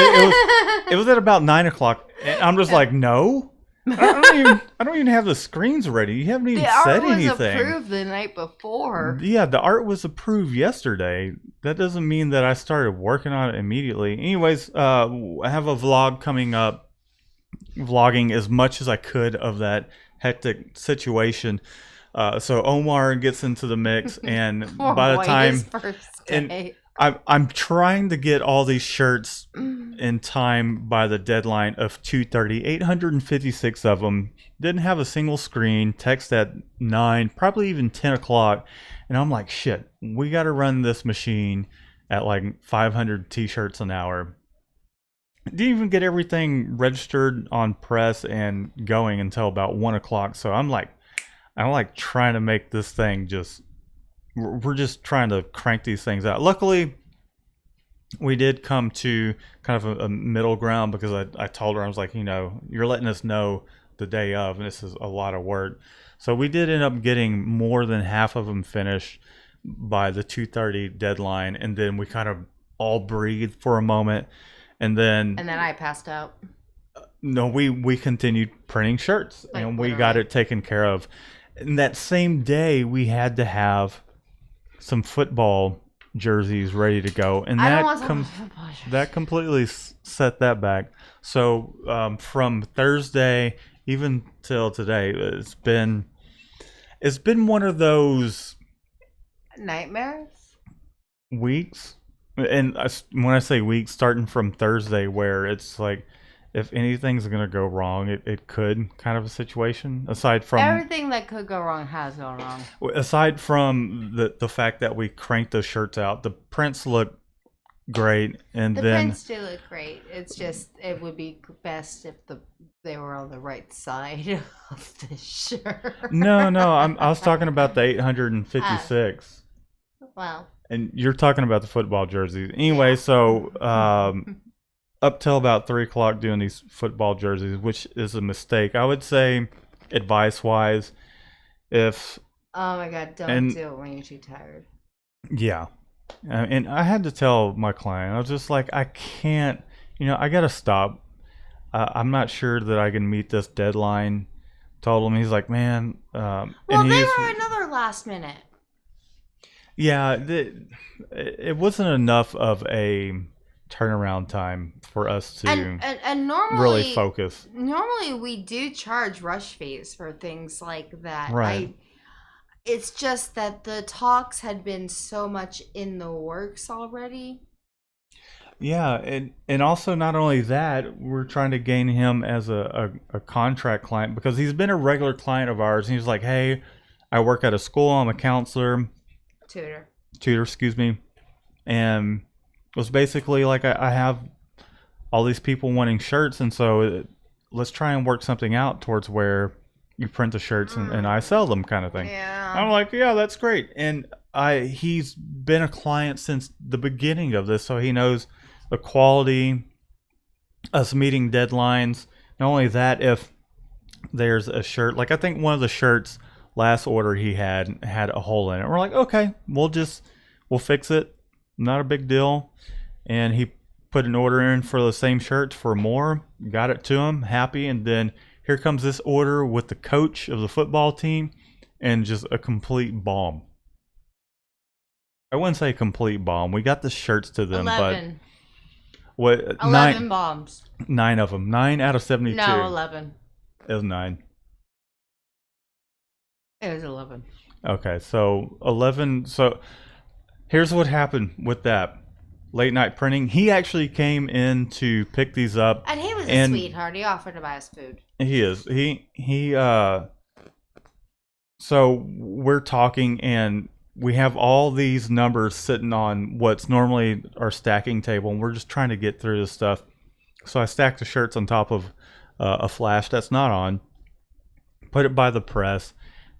it was at about 9 o'clock. And I'm just like, no. I don't even have the screens ready. You haven't even said anything. The art was approved the night before. Yeah, the art was approved yesterday. That doesn't mean that I started working on it immediately. Anyways, I have a vlog coming up, vlogging as much as I could of that hectic situation. So Omar gets into the mix, and by the time, his first day. I'm trying to get all these shirts in time by the deadline of 2:30. 856 of them. Didn't have a single screen. Text at 9, probably even 10 o'clock. And I'm like, shit, we got to run this machine at like 500 t-shirts an hour. Didn't even get everything registered on press and going until about 1 o'clock. So I'm like trying to make this thing just, we're just trying to crank these things out. Luckily, we did come to kind of a middle ground because I told her, I was like, you're letting us know the day of, and this is a lot of work. So we did end up getting more than half of them finished by the 2:30 deadline, and then we kind of all breathed for a moment, and then I passed out. No, we continued printing shirts, Like, and we literally. got it taken care of. And that same day, we had to have some football jerseys ready to go, and that completely set that back. So from Thursday even till today, it's been one of those nightmares. weeks. And when I say weeks, starting from Thursday, where it's like, if anything's going to go wrong, it could, kind of a situation. Aside from everything that could go wrong has gone wrong. Aside from the fact that we cranked those shirts out, the prints look great, and the then prints do look great. It's just, it would be best if they were on the right side of the shirt. No, I was talking about the 856. Well, and you're talking about the football jerseys. Anyway, so up till about 3 o'clock doing these football jerseys, which is a mistake. I would say, advice-wise, if... Oh my God, don't do it when you're too tired. Yeah. And I had to tell my client, I was just like, I can't, I got to stop. I'm not sure that I can meet this deadline. Told him, he's like, man. Well, they were another last minute. Yeah, it wasn't enough of a turnaround time for us to and normally, really focus. Normally, we do charge rush fees for things like that. Right. It's just that the talks had been so much in the works already. Yeah, and also not only that, we're trying to gain him as a contract client, because he's been a regular client of ours. And he's like, hey, I work at a school, I'm a counselor. Tutor, excuse me. And it was basically like I have all these people wanting shirts, and so let's try and work something out towards where you print the shirts and I sell them, kind of thing. Yeah. I'm like, yeah, that's great. And he's been a client since the beginning of this, so he knows the quality, us meeting deadlines. Not only that, if there's a shirt, like I think one of the shirts last order he had a hole in it. We're like, okay, we'll fix it. Not a big deal. And he put an order in for the same shirts for more, got it to him, happy, and then here comes this order with the coach of the football team, and just a complete bomb. I wouldn't say complete bomb. We got the shirts to them, 11. but what? 11 bombs. 9 of them. 9 out of 72. No, 11. It was 9. It was 11. Okay, so 11. So here's what happened with that late night printing. He actually came in to pick these up, and he was a sweetheart. He offered to buy us food. He is. So we're talking, and we have all these numbers sitting on what's normally our stacking table, and we're just trying to get through this stuff. So I stacked the shirts on top of a flash that's not on, put it by the press,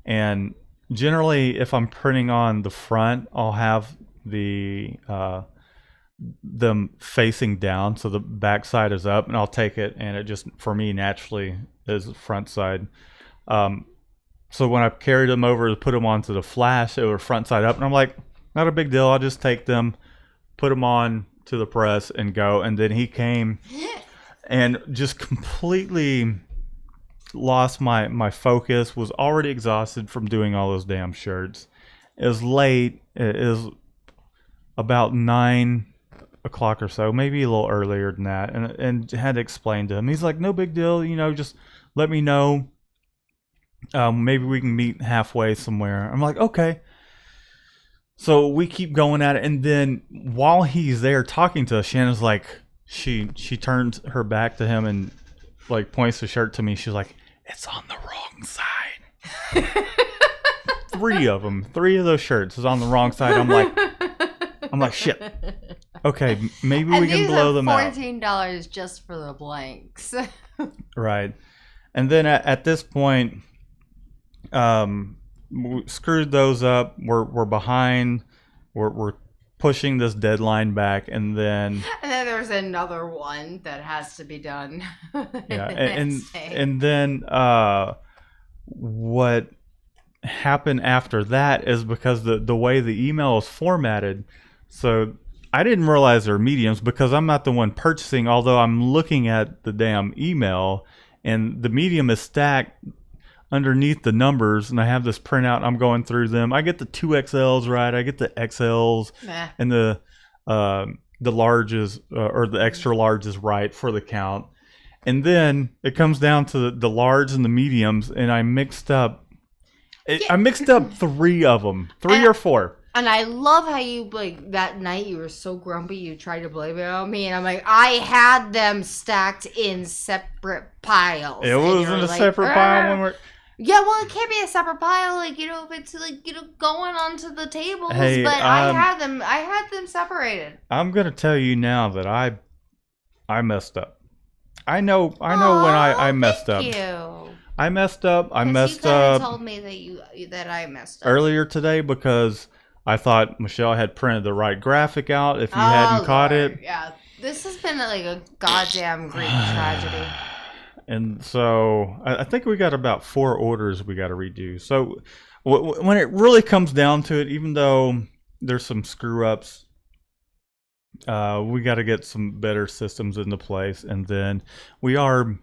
and generally, if I'm printing on the front, I'll have them facing down, so the back side is up, and I'll take it, and it just, for me, naturally is the front side. So when I carried them over to put them onto the flash, it was front side up, and I'm like, not a big deal. I'll just take them, put them on to the press, and go. And then he came and just completely lost my focus, was already exhausted from doing all those damn shirts. It was late. It was about 9 o'clock or so, maybe a little earlier than that, and had to explain to him. He's like, no big deal, just let me know. Maybe we can meet halfway somewhere. I'm like, okay. So we keep going at it, and then while he's there talking to us, Shannon's like, she turns her back to him and like points the shirt to me. She's like, it's on the wrong side. 3 of them, 3 of those shirts is on the wrong side. I'm like, shit. Okay, maybe we can blow them out. $14 just for the blanks. Right. And then at this point, we screwed those up. We're behind. We're pushing this deadline back, and then there's another one that has to be done. Yeah, and then what happened after that is because the way the email is formatted. So I didn't realize they're mediums because I'm not the one purchasing, although I'm looking at the damn email, and the medium is stacked underneath the numbers, and I have this printout, and I'm going through them. I get the 2XLs right, I get the XLs, and the larges or the extra larges right for the count. And then it comes down to the large and the mediums, and I mixed up 3 of them, 3 or 4. And I love how you, like, that night you were so grumpy you tried to blame it on me. And I'm like, I had them stacked in separate piles. It wasn't a separate pile when we're... Yeah, well, it can't be a separate pile, like, if it's, like, going onto the tables. Hey, but I had them separated. I'm going to tell you now that I messed up. I know when I messed up. Thank you. I messed up. You told me that I messed up earlier today because I thought Michelle had printed the right graphic out. If you hadn't caught it, yeah, this has been like a goddamn great tragedy. And so I think we got about 4 orders we got to redo. So when it really comes down to it, even though there's some screw ups, we got to get some better systems into place, and then we are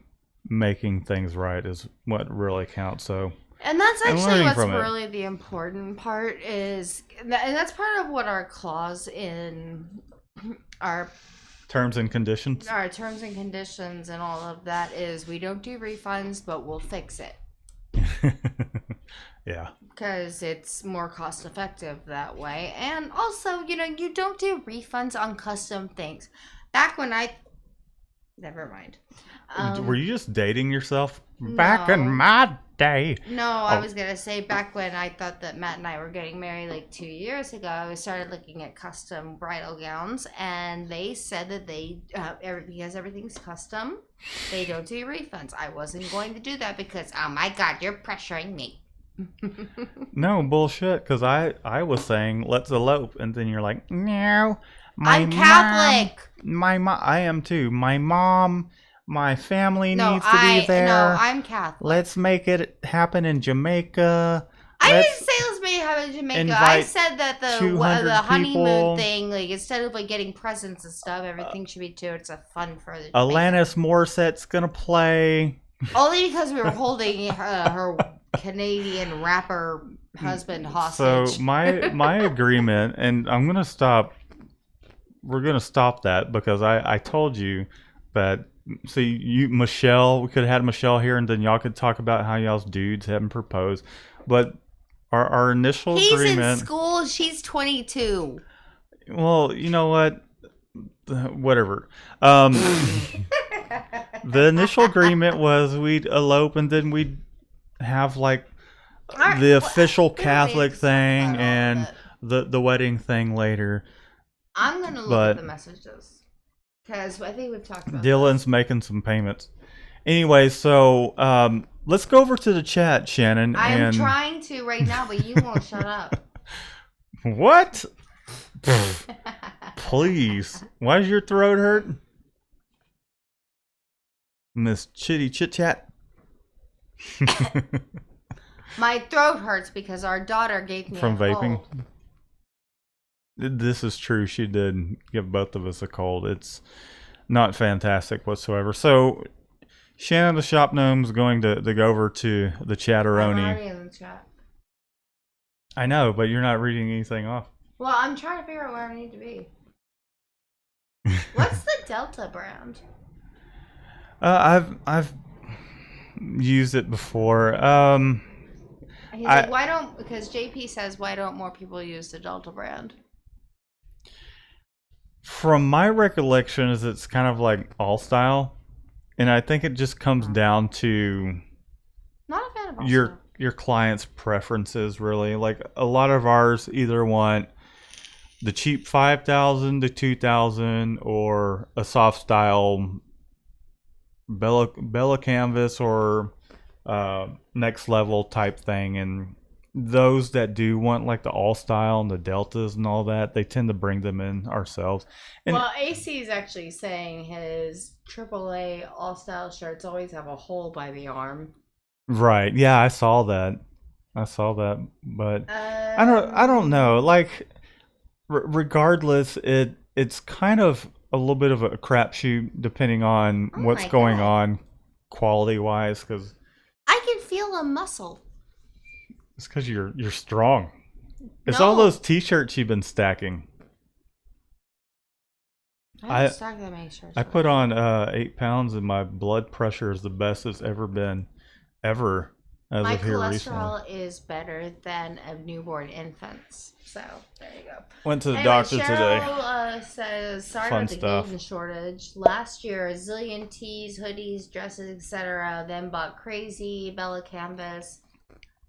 making things right is what really counts. So, and that's actually what's really the important part is, and that's part of what our clause in our terms and conditions, and all of that is, we don't do refunds, but we'll fix it. Yeah, because it's more cost effective that way. And also, you don't do refunds on custom things. Back when I Never mind. Were you just dating yourself? Back in No. my day. No, I Oh. was gonna say back when I thought that Matt and I were getting married like 2 years ago, I started looking at custom bridal gowns, and they said that they, because everything's custom, they don't do refunds. I wasn't going to do that because, oh my god, you're pressuring me. No, bullshit, because I was saying, let's elope, and then you're like, no, my I'm Catholic. I am too. My mom, my family No, needs to be there. No, I'm Catholic. Let's make it happen in Jamaica. I didn't say let's make it happen in Jamaica. I said that the honeymoon thing, like instead of like getting presents and stuff, everything should be it's a fun for the Alanis Morissette's gonna play. Only because we were holding her Canadian rapper husband hostage. So my agreement, and I'm gonna stop. We're gonna stop that because I told you that. See, Michelle, we could have had Michelle here, and then y'all could talk about how y'all's dudes haven't proposed. But our initial agreement. He's in school. She's 22. Well, you know what? Whatever. The initial agreement was we'd elope, and then we'd have like the official Catholic thing and the wedding thing later. I'm gonna look at the messages. Because I think we've talked about Dylan's making some payments. Anyway, so let's go over to the chat, Shannon. I'm trying to right now, but you won't shut up. What? Please. Why does your throat hurt? Miss Chitty Chit Chat. My throat hurts because our daughter gave me from a vaping. cold. This is true. She did give both of us a cold. It's not fantastic whatsoever. So, Shannon the Shop Gnome's going to go over to the Chatteroni. I'm already in the chat. I know, but you're not reading anything off. Well, I'm trying to figure out where I need to be. What's the Delta brand? I've used it before. He's like, why don't? Because JP says, why don't more people use the Delta brand? From my recollection, is it's kind of like all style, and I think it just comes down to not a fan of all your client's preferences. Really, like a lot of ours either want the cheap 5,000 to 2,000, or a soft style Bella canvas or next level type thing, and those that do want like the all style and the deltas and all that, they tend to bring them in ourselves. And well, AC is actually saying his AAA all style shirts always have a hole by the arm. Right? Yeah, I saw that, but I don't know. Like, regardless, it's kind of a little bit of a crapshoot depending on what's going on quality wise, because I can feel a muscle. It's because you're strong. It's all those t-shirts you've been stacking. I haven't stacked that many shirts. I put on 8 pounds, and my blood pressure is the best it's ever been, ever. As of here recently. My cholesterol is better than a newborn infant's. So there you go. Went to the doctor today. Cheryl says, sorry Fun about the stuff. Gildan shortage. Last year, a zillion tees, hoodies, dresses, etc. Then bought crazy Bella canvas.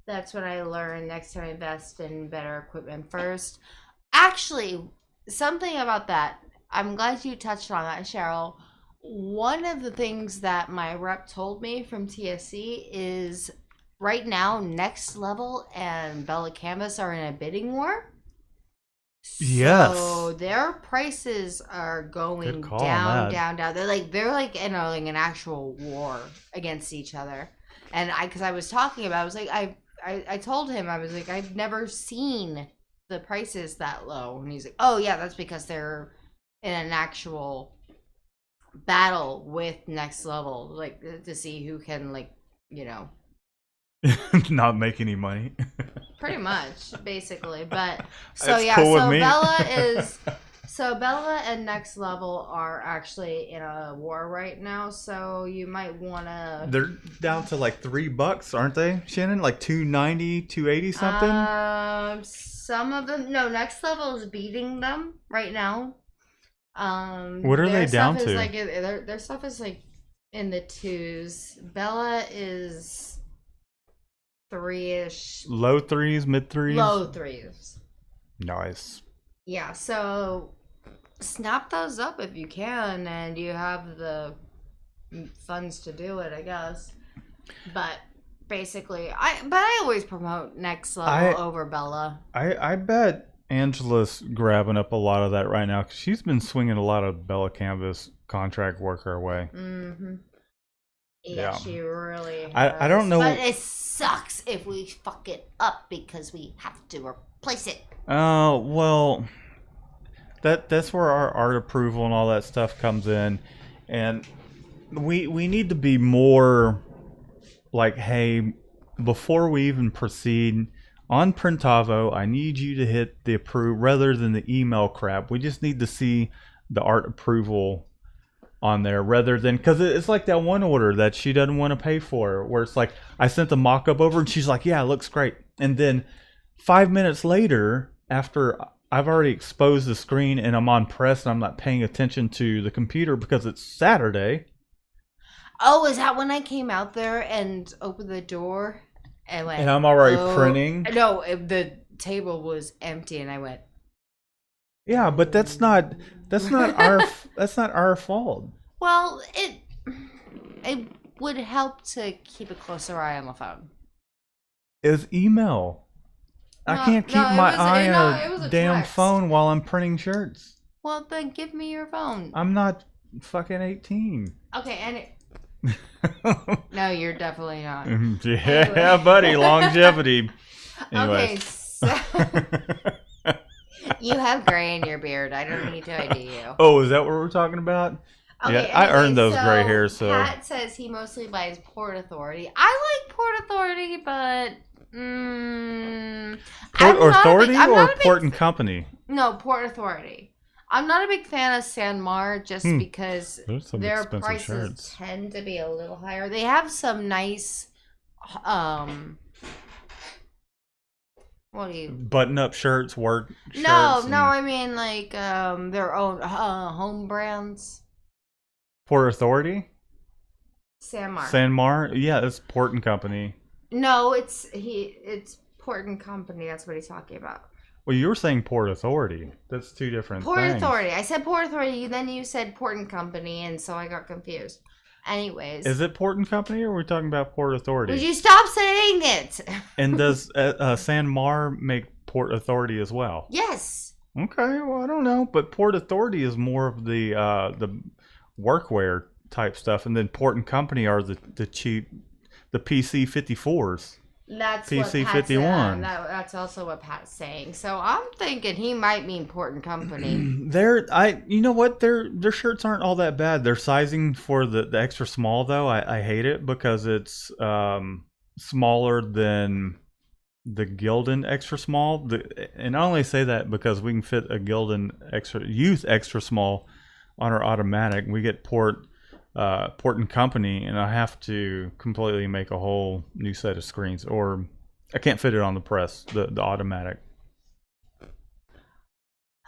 That's when I learned next time I invest in better equipment first. Actually, something about that. I'm glad you touched on that, Cheryl. One of the things that my rep told me from TSC is right now, Next Level and Bella Canvas are in a bidding war. Yes. So their prices are going down. They're like in an actual war against each other. And because I was talking about, I was like, I told him, I was like, I've never seen the prices that low. And he's like, oh yeah, that's because they're in an actual battle with Next Level, like to see who can, like, you know, not make any money. Pretty much, basically. But so That's yeah, cool so with me. Bella and Next Level are actually in a war right now. So you might want to. They're down to like $3, aren't they, Shannon? Like $290, $280 something. Some of them. No, Next Level is beating them right now. What are they down Stuff is to? like their stuff is like in the twos. Bella is three-ish, Low threes, mid threes? low threes. Nice. Yeah, so snap those up if you can, and you have the funds to do it, I guess. But basically, I always promote Next Level over Bella. I bet Angela's grabbing up a lot of that right now because she's been swinging a lot of Bella Canvas contract work her way. Mm-hmm. Yeah. She really has. I don't know. But it sucks if we fuck it up because we have to replace it. Oh, well, that's where our art approval and all that stuff comes in. And we need to be more like, hey, before we even proceed on Printavo, I need you to hit the approve rather than the email crap. We just need to see the art approval on there rather than, because it's like that one order that she doesn't want to pay for, where it's like I sent the mock-up over and she's like, yeah, it looks great, and then 5 minutes later, after I've already exposed the screen and I'm on press and I'm not paying attention to the computer because it's Saturday. Oh, is that when I came out there and opened the door and went, And I'm already printing? No, the table was empty and I went, yeah, but that's not our fault. well, it would help to keep a closer eye on the phone. Is email. I can't keep my eye on a damn phone while I'm printing shirts. Well, then give me your phone. I'm not fucking 18. Okay, and no, you're definitely not. Yeah, Anyway. buddy, longevity. Okay, Anyways. so you have gray in your beard. I don't need to ID you. Oh, is that what we're talking about? Okay, yeah, I earned those gray hairs. So Pat says he mostly buys Port Authority. I like Port Authority, but Port Authority or Port and Company? No, Port Authority. I'm not a big fan of San Mar just because their prices shirts tend to be a little higher. They have some nice what do you button-up shirts, work shirts? No, I mean like their own home brands. Port Authority? San Mar. San Mar? Yeah, it's Port and Company. No, it's Port and Company. That's what he's talking about. Well, you were saying Port Authority. That's two different things. Port Authority. I said Port Authority, then you said Port and Company, and so I got confused. Anyways. Is it Port and Company, or are we talking about Port Authority? Would you stop saying it? And does San Mar make Port Authority as well? Yes. Okay, well, I don't know. But Port Authority is more of the workwear type stuff, and then Port and Company are the cheap, the PC 54s. That's PC what 51. That's also what Pat's saying. So I'm thinking he might mean Port and Company. You know what? Their shirts aren't all that bad. Their sizing for the extra small though, I hate it because it's smaller than the Gildan extra small. And I only say that because we can fit a Gildan youth extra small on our automatic. We get Port and Company, and I have to completely make a whole new set of screens, or I can't fit it on the press, the automatic.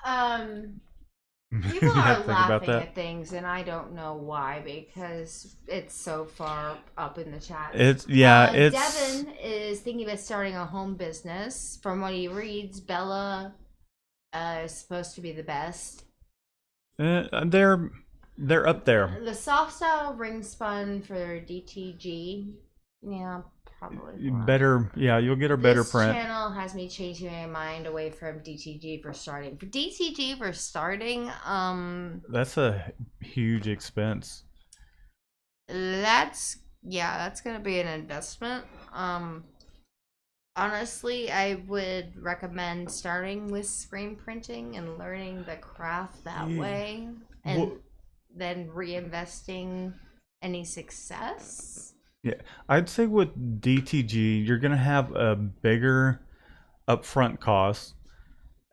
People are laughing at things, and I don't know why, because it's so far up in the chat. Devin is thinking about starting a home business. From what he reads, Bella is supposed to be the best. They're up there. The soft style ring spun for DTG. Yeah, probably. Better, yeah, you'll get a better print. This channel has me changing my mind away from DTG for starting. For DTG for starting, that's a huge expense. That's gonna be an investment. Honestly, I would recommend starting with screen printing and learning the craft that way, and then reinvesting any success. Yeah, I'd say with DTG, you're going to have a bigger upfront cost,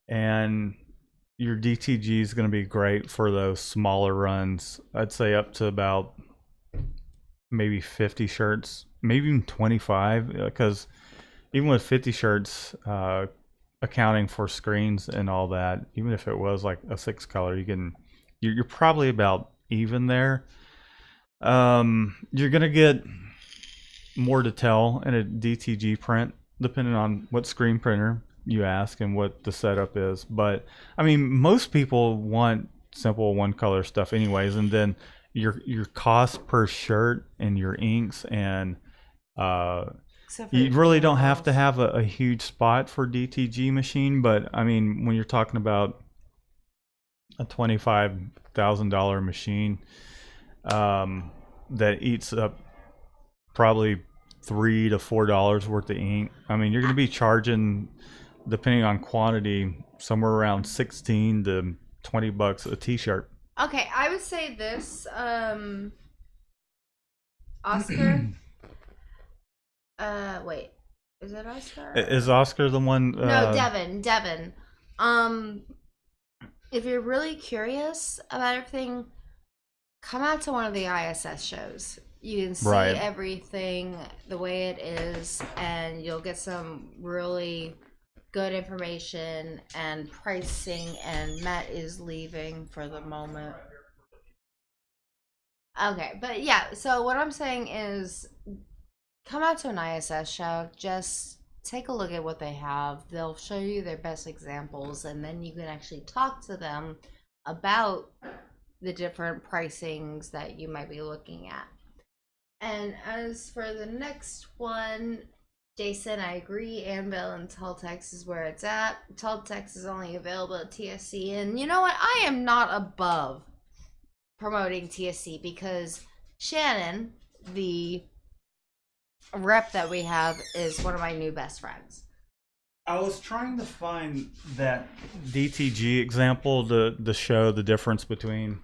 and your DTG is going to be great for those smaller runs. I'd say up to about maybe 50 shirts, maybe even 25, because even with 50 shirts, accounting for screens and all that, even if it was like a 6 color, you you're probably about even there. You're gonna get more detail in a DTG print, depending on what screen printer you ask and what the setup is. But I mean, most people want simple one color stuff anyways, and then your cost per shirt and your inks and you really don't have to have a huge spot for DTG machine. But I mean, when you're talking about a $25,000 machine that eats up probably $3 to $4 worth of ink. I mean, you're going to be charging, depending on quantity, somewhere around 16 to $20 a t-shirt. Okay, I would say this, Oscar. Wait, is it Oscar? Is Oscar the one? No, Devin. If you're really curious about everything, come out to one of the ISS shows. You can see everything the way it is, and you'll get some really good information and pricing. And Matt is leaving for the moment. Okay, but yeah, so what I'm saying is come out to an ISS show. Just take a look at what they have. They'll show you their best examples, and then you can actually talk to them about the different pricings that you might be looking at. And as for the next one, Jason, I agree. Anvil and Teltex is where it's at. Teltex is only available at TSC. And you know what? I am not above promoting TSC because Shannon, the rep that we have, is one of my new best friends. I was trying to find that DTG example to show the difference between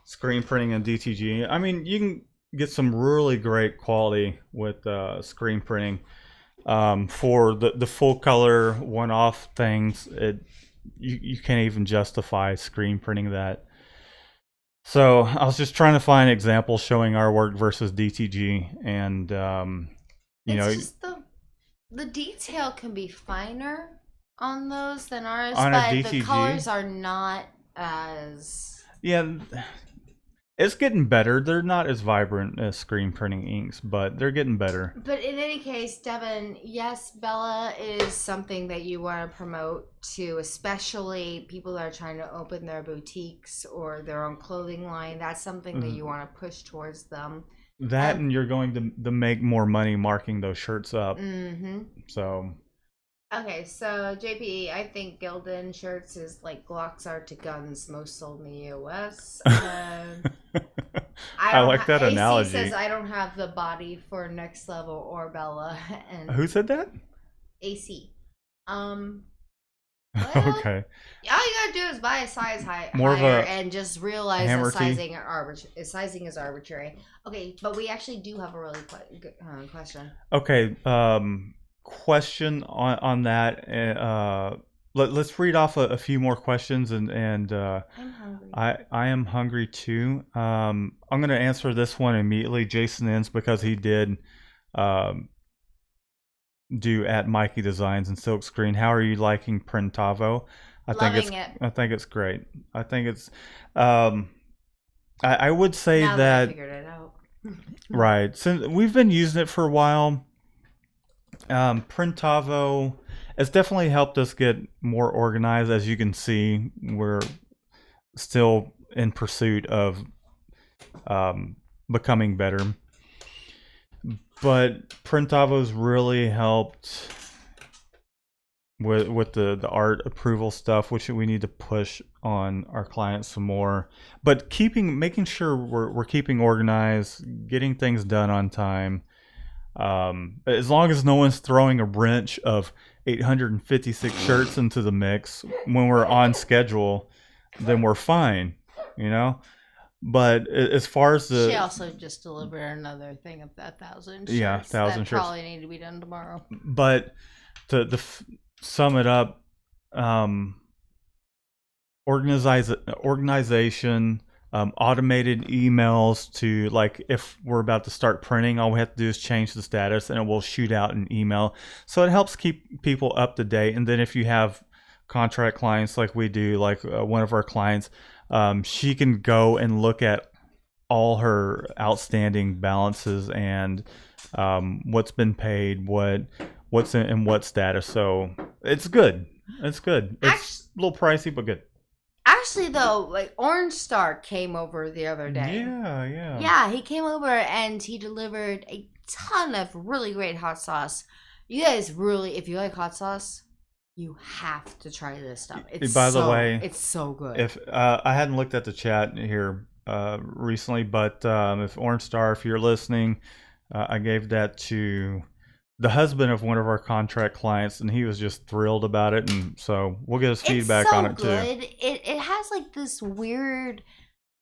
screen printing and DTG. I mean, you can get some really great quality with screen printing. For the full color one-off things, you can't even justify screen printing that. So I was just trying to find examples showing our work versus DTG, and just the detail can be finer on those than ours, on but the colors are not as... Yeah, it's getting better. They're not as vibrant as screen printing inks, but they're getting better. But in any case, Devin, yes, Bella is something that you want to promote to, especially people that are trying to open their boutiques or their own clothing line. That's something that you want to push towards them. That and you're going to make more money marking those shirts up. Mm-hmm. So... Okay, so JP, I think Gildan shirts is like Glocks are to guns most sold in the US. I like that analogy. AC says I don't have the body for Next Level or Bella. And who said that? AC. Okay. All you gotta do is buy a size higher and just realize that sizing is arbitrary. Okay, but we actually do have a really good question. Okay. Question on that. Let's read off a few more questions, and I'm hungry. I am hungry too. I'm going to answer this one immediately. Jason ends because he did do at Mikey Designs and Silkscreen. How are you liking Printavo? I think it's great. I think it's I would say now that I figured it out. Right. Since we've been using it for a while, Printavo has definitely helped us get more organized. As you can see, we're still in pursuit of becoming better. But Printavo's really helped with the art approval stuff, which we need to push on our clients some more. But making sure we're keeping organized, getting things done on time. As long as no one's throwing a wrench of 856 shirts into the mix when we're on schedule, then we're fine, you know. But as far as she also just delivered another thing of 1,000 shirts. Yeah, 1,000 shirts probably need to be done tomorrow. But to sum it up, organization. Automated emails to, like, if we're about to start printing, all we have to do is change the status and it will shoot out an email. So it helps keep people up to date. And then if you have contract clients like we do, like one of our clients, she can go and look at all her outstanding balances and what's been paid, what's in what status. So it's good. It's good. It's a little pricey, but good. Actually, though, like Orange Star came over the other day. Yeah. Yeah, he came over and he delivered a ton of really great hot sauce. You guys really, if you like hot sauce, you have to try this stuff. By the way, it's so good. If I hadn't looked at the chat here recently, but if Orange Star, if you're listening, I gave that to the husband of one of our contract clients, and he was just thrilled about it. And so we'll get his feedback on it good. too. It has like this weird,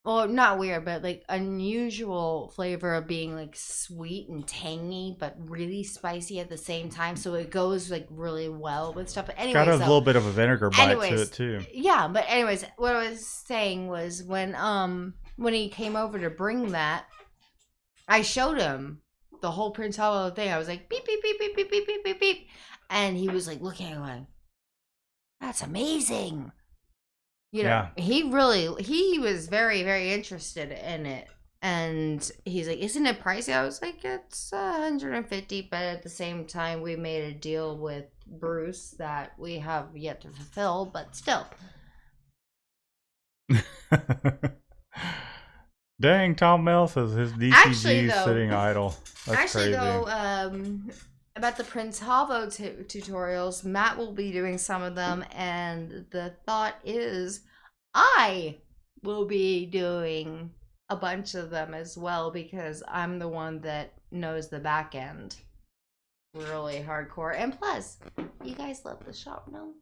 well, not weird, but like unusual flavor of being like sweet and tangy, but really spicy at the same time. So it goes like really well with stuff. But anyway, got a little bit of a vinegar bite to it too. Yeah, but anyways, what I was saying was when he came over to bring that, I showed him the whole Prince Hollow thing. I was like beep beep beep beep beep beep beep beep beep, and he was like looking at me like, "That's amazing." You know, he was very, very interested in it. And he's like, "Isn't it pricey?" I was like, "It's 150, but at the same time, we made a deal with Bruce that we have yet to fulfill, but still." Dang, Tom Mel says his DTG is sitting idle. That's crazy. About the Prince Havo tutorials, Matt will be doing some of them, and the thought is I will be doing a bunch of them as well, because I'm the one that knows the back end really hardcore. And plus, you guys love the shop, no?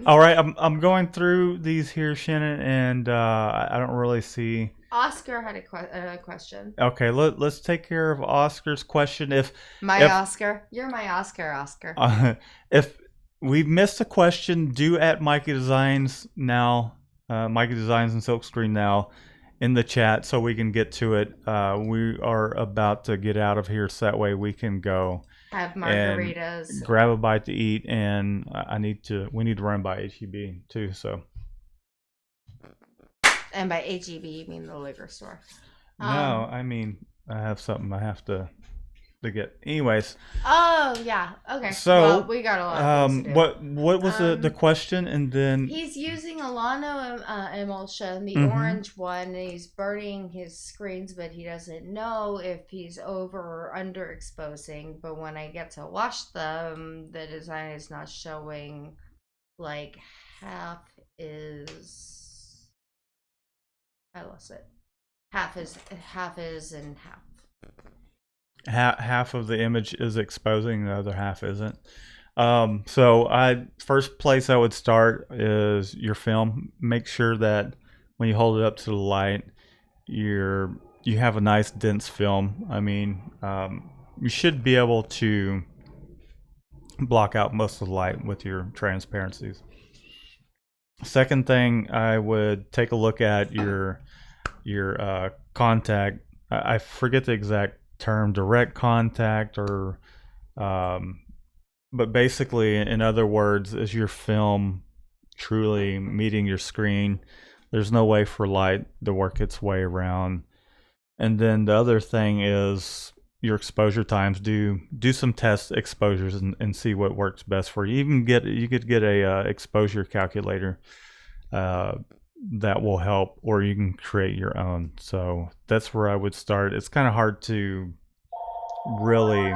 All right, I'm going through these here, Shannon, and I don't really see. Oscar had a question. Okay, let's take care of Oscar's question. Oscar, you're my Oscar. If we missed a question, do at Mikey Designs now, Mikey Designs and Silkscreen now, in the chat so we can get to it. We are about to get out of here, so that way we can go. Have margaritas. Grab a bite to eat, and we need to run by HEB too. So. And by HEB, you mean the liquor store? No, I mean I have something I have to get. Anyways. Oh yeah. Okay. So well, we got a lot of things to do. What was the question? And then he's using a Lano emulsion, the orange one, and he's burning his screens, but he doesn't know if he's over or under exposing. But when I get to wash them, the design is not showing. Like half is. I lost it. Half is and half. Half of the image is exposing, the other half isn't. So first place I would start is your film. Make sure that when you hold it up to the light, you have a nice dense film. I mean, you should be able to block out most of the light with your transparencies. Second thing, I would take a look at your contact. I forget the exact term, direct contact, or but basically, in other words, is your film truly meeting your screen? There's no way for light to work its way around. And then the other thing is your exposure times. Do some test exposures and see what works best for you. You could get a exposure calculator that will help, or you can create your own. So that's where I would start. It's kind of hard to really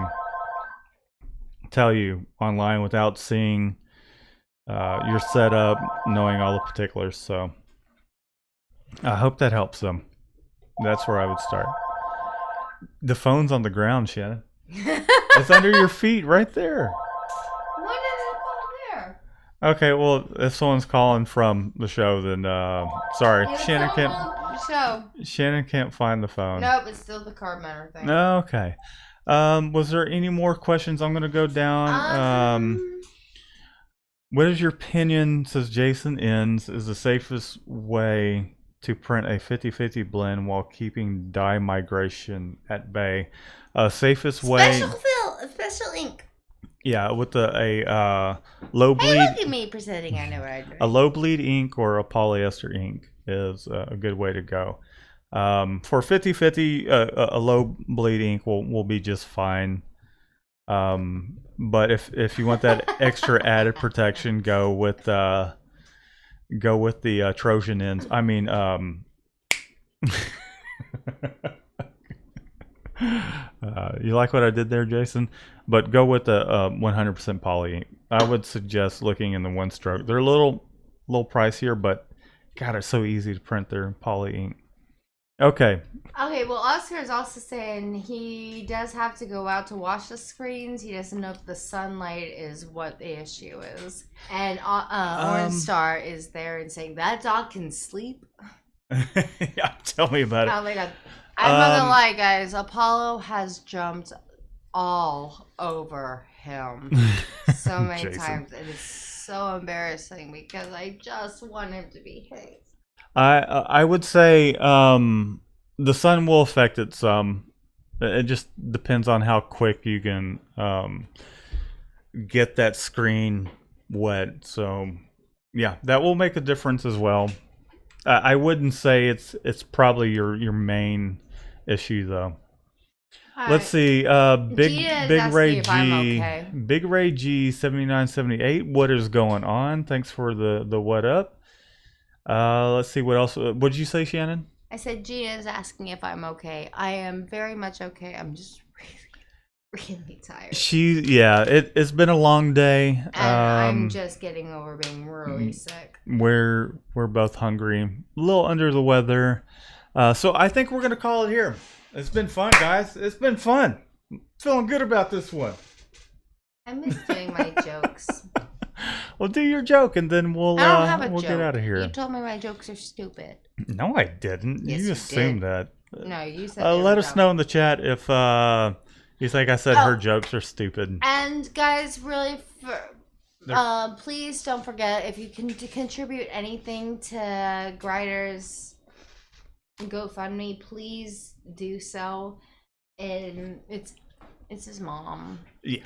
tell you online without seeing your setup, knowing all the particulars. So I hope that helps them. That's where I would start. The phone's on the ground, Shannon. It's under your feet right there. When does it go there? Okay, well, if someone's calling from the show, then sorry. Shannon can't find the phone. Nope, it's still the card matter thing. Okay. Was there any more questions? I'm gonna go down. What is your opinion, says Jason Inns, is the safest way to print a 50-50 blend while keeping dye migration at bay? Safest way. Special ink. Yeah, with a low Hey, bleed, look at me pretending I know what I'm doing. a low bleed ink or a polyester ink is a good way to go. For 50/50, a low bleed ink will be just fine. But if you want that extra added protection, go with the Trojan ends. I mean, you like what I did there, Jason? But go with the 100% poly ink. I would suggest looking in the one stroke. They're a little pricier, but God, it's so easy to print their poly ink. Okay. Okay, well, Oscar is also saying he does have to go out to wash the screens. He doesn't know if the sunlight is what the issue is. And Orange Star is there and saying, that dog can sleep. Yeah, tell me about it. Oh my God. I'm not gonna lie, guys. Apollo has jumped all over him so many Jason. times. It is so embarrassing because I just want him to behave. I would say the sun will affect it some. It just depends on how quick you can get that screen wet. So yeah, that will make a difference as well. I wouldn't say it's probably your main issue though. Let's see. Big Ray G, okay. Big Ray G 7978. What is going on? Thanks for the what up. Let's see what else. What did you say, Shannon? I said Gia is asking if I'm okay. I am very much okay. I'm just really tired. It's been a long day. And I'm just getting over being really sick. We're both hungry, a little under the weather. So I think we're gonna call it here. It's been fun, guys. It's been fun. Feeling good about this one. I miss doing my jokes. Well, do your joke, and then we'll joke. get out of here. You told me my jokes are stupid. No, I didn't. Yes, you assumed did. that. No, you said. Let us know in the chat if you think I said her jokes are stupid. And guys, really, please don't forget if you can contribute anything to Grider's GoFundMe, please do so. And it's his mom. Yeah.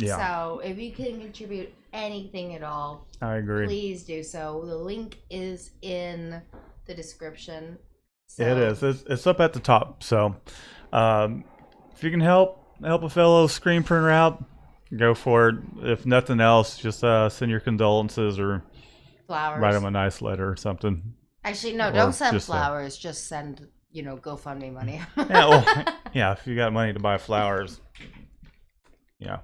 So if you can contribute anything at all, I agree. Please do so. The link is in the description. So. It is. It's up at the top. So if you can help a fellow screen printer out, go for it. If nothing else, just send your condolences or flowers. Write them a nice letter or something. Actually, no, don't send flowers. Just send, GoFundMe money. Yeah, if you got money to buy flowers. Yeah.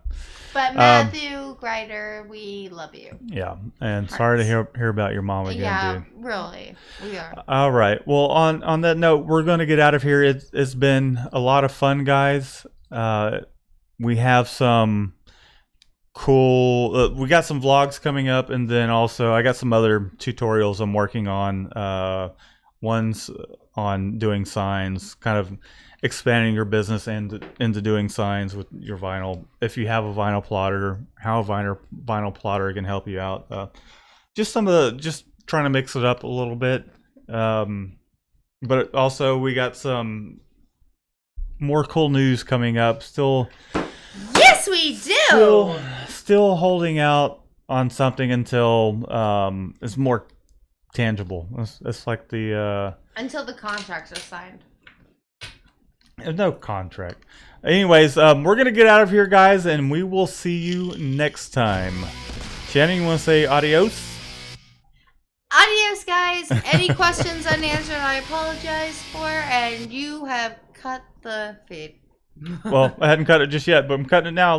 But Matthew Grider, we love you. Yeah, and sorry to hear about your mom again, dude. Really, we are. All right. Well, on that note, we're going to get out of here. It's been a lot of fun, guys. We have some cool. We got some vlogs coming up, and then also I got some other tutorials I'm working on. One's on doing signs, kind of expanding your business into doing signs with your vinyl. If you have a vinyl plotter, how a vinyl plotter can help you out. Just trying to mix it up a little bit. But also we got some more cool news coming up. Yes, we do. Still holding out on something until it's more tangible. It's like until the contracts are signed. There's no contract. Anyways, we're going to get out of here, guys, and we will see you next time. Shannon, you want to say adios? Adios, guys. Any questions unanswered, I apologize for, and you have cut the feed. Well, I hadn't cut it just yet, but I'm cutting it now.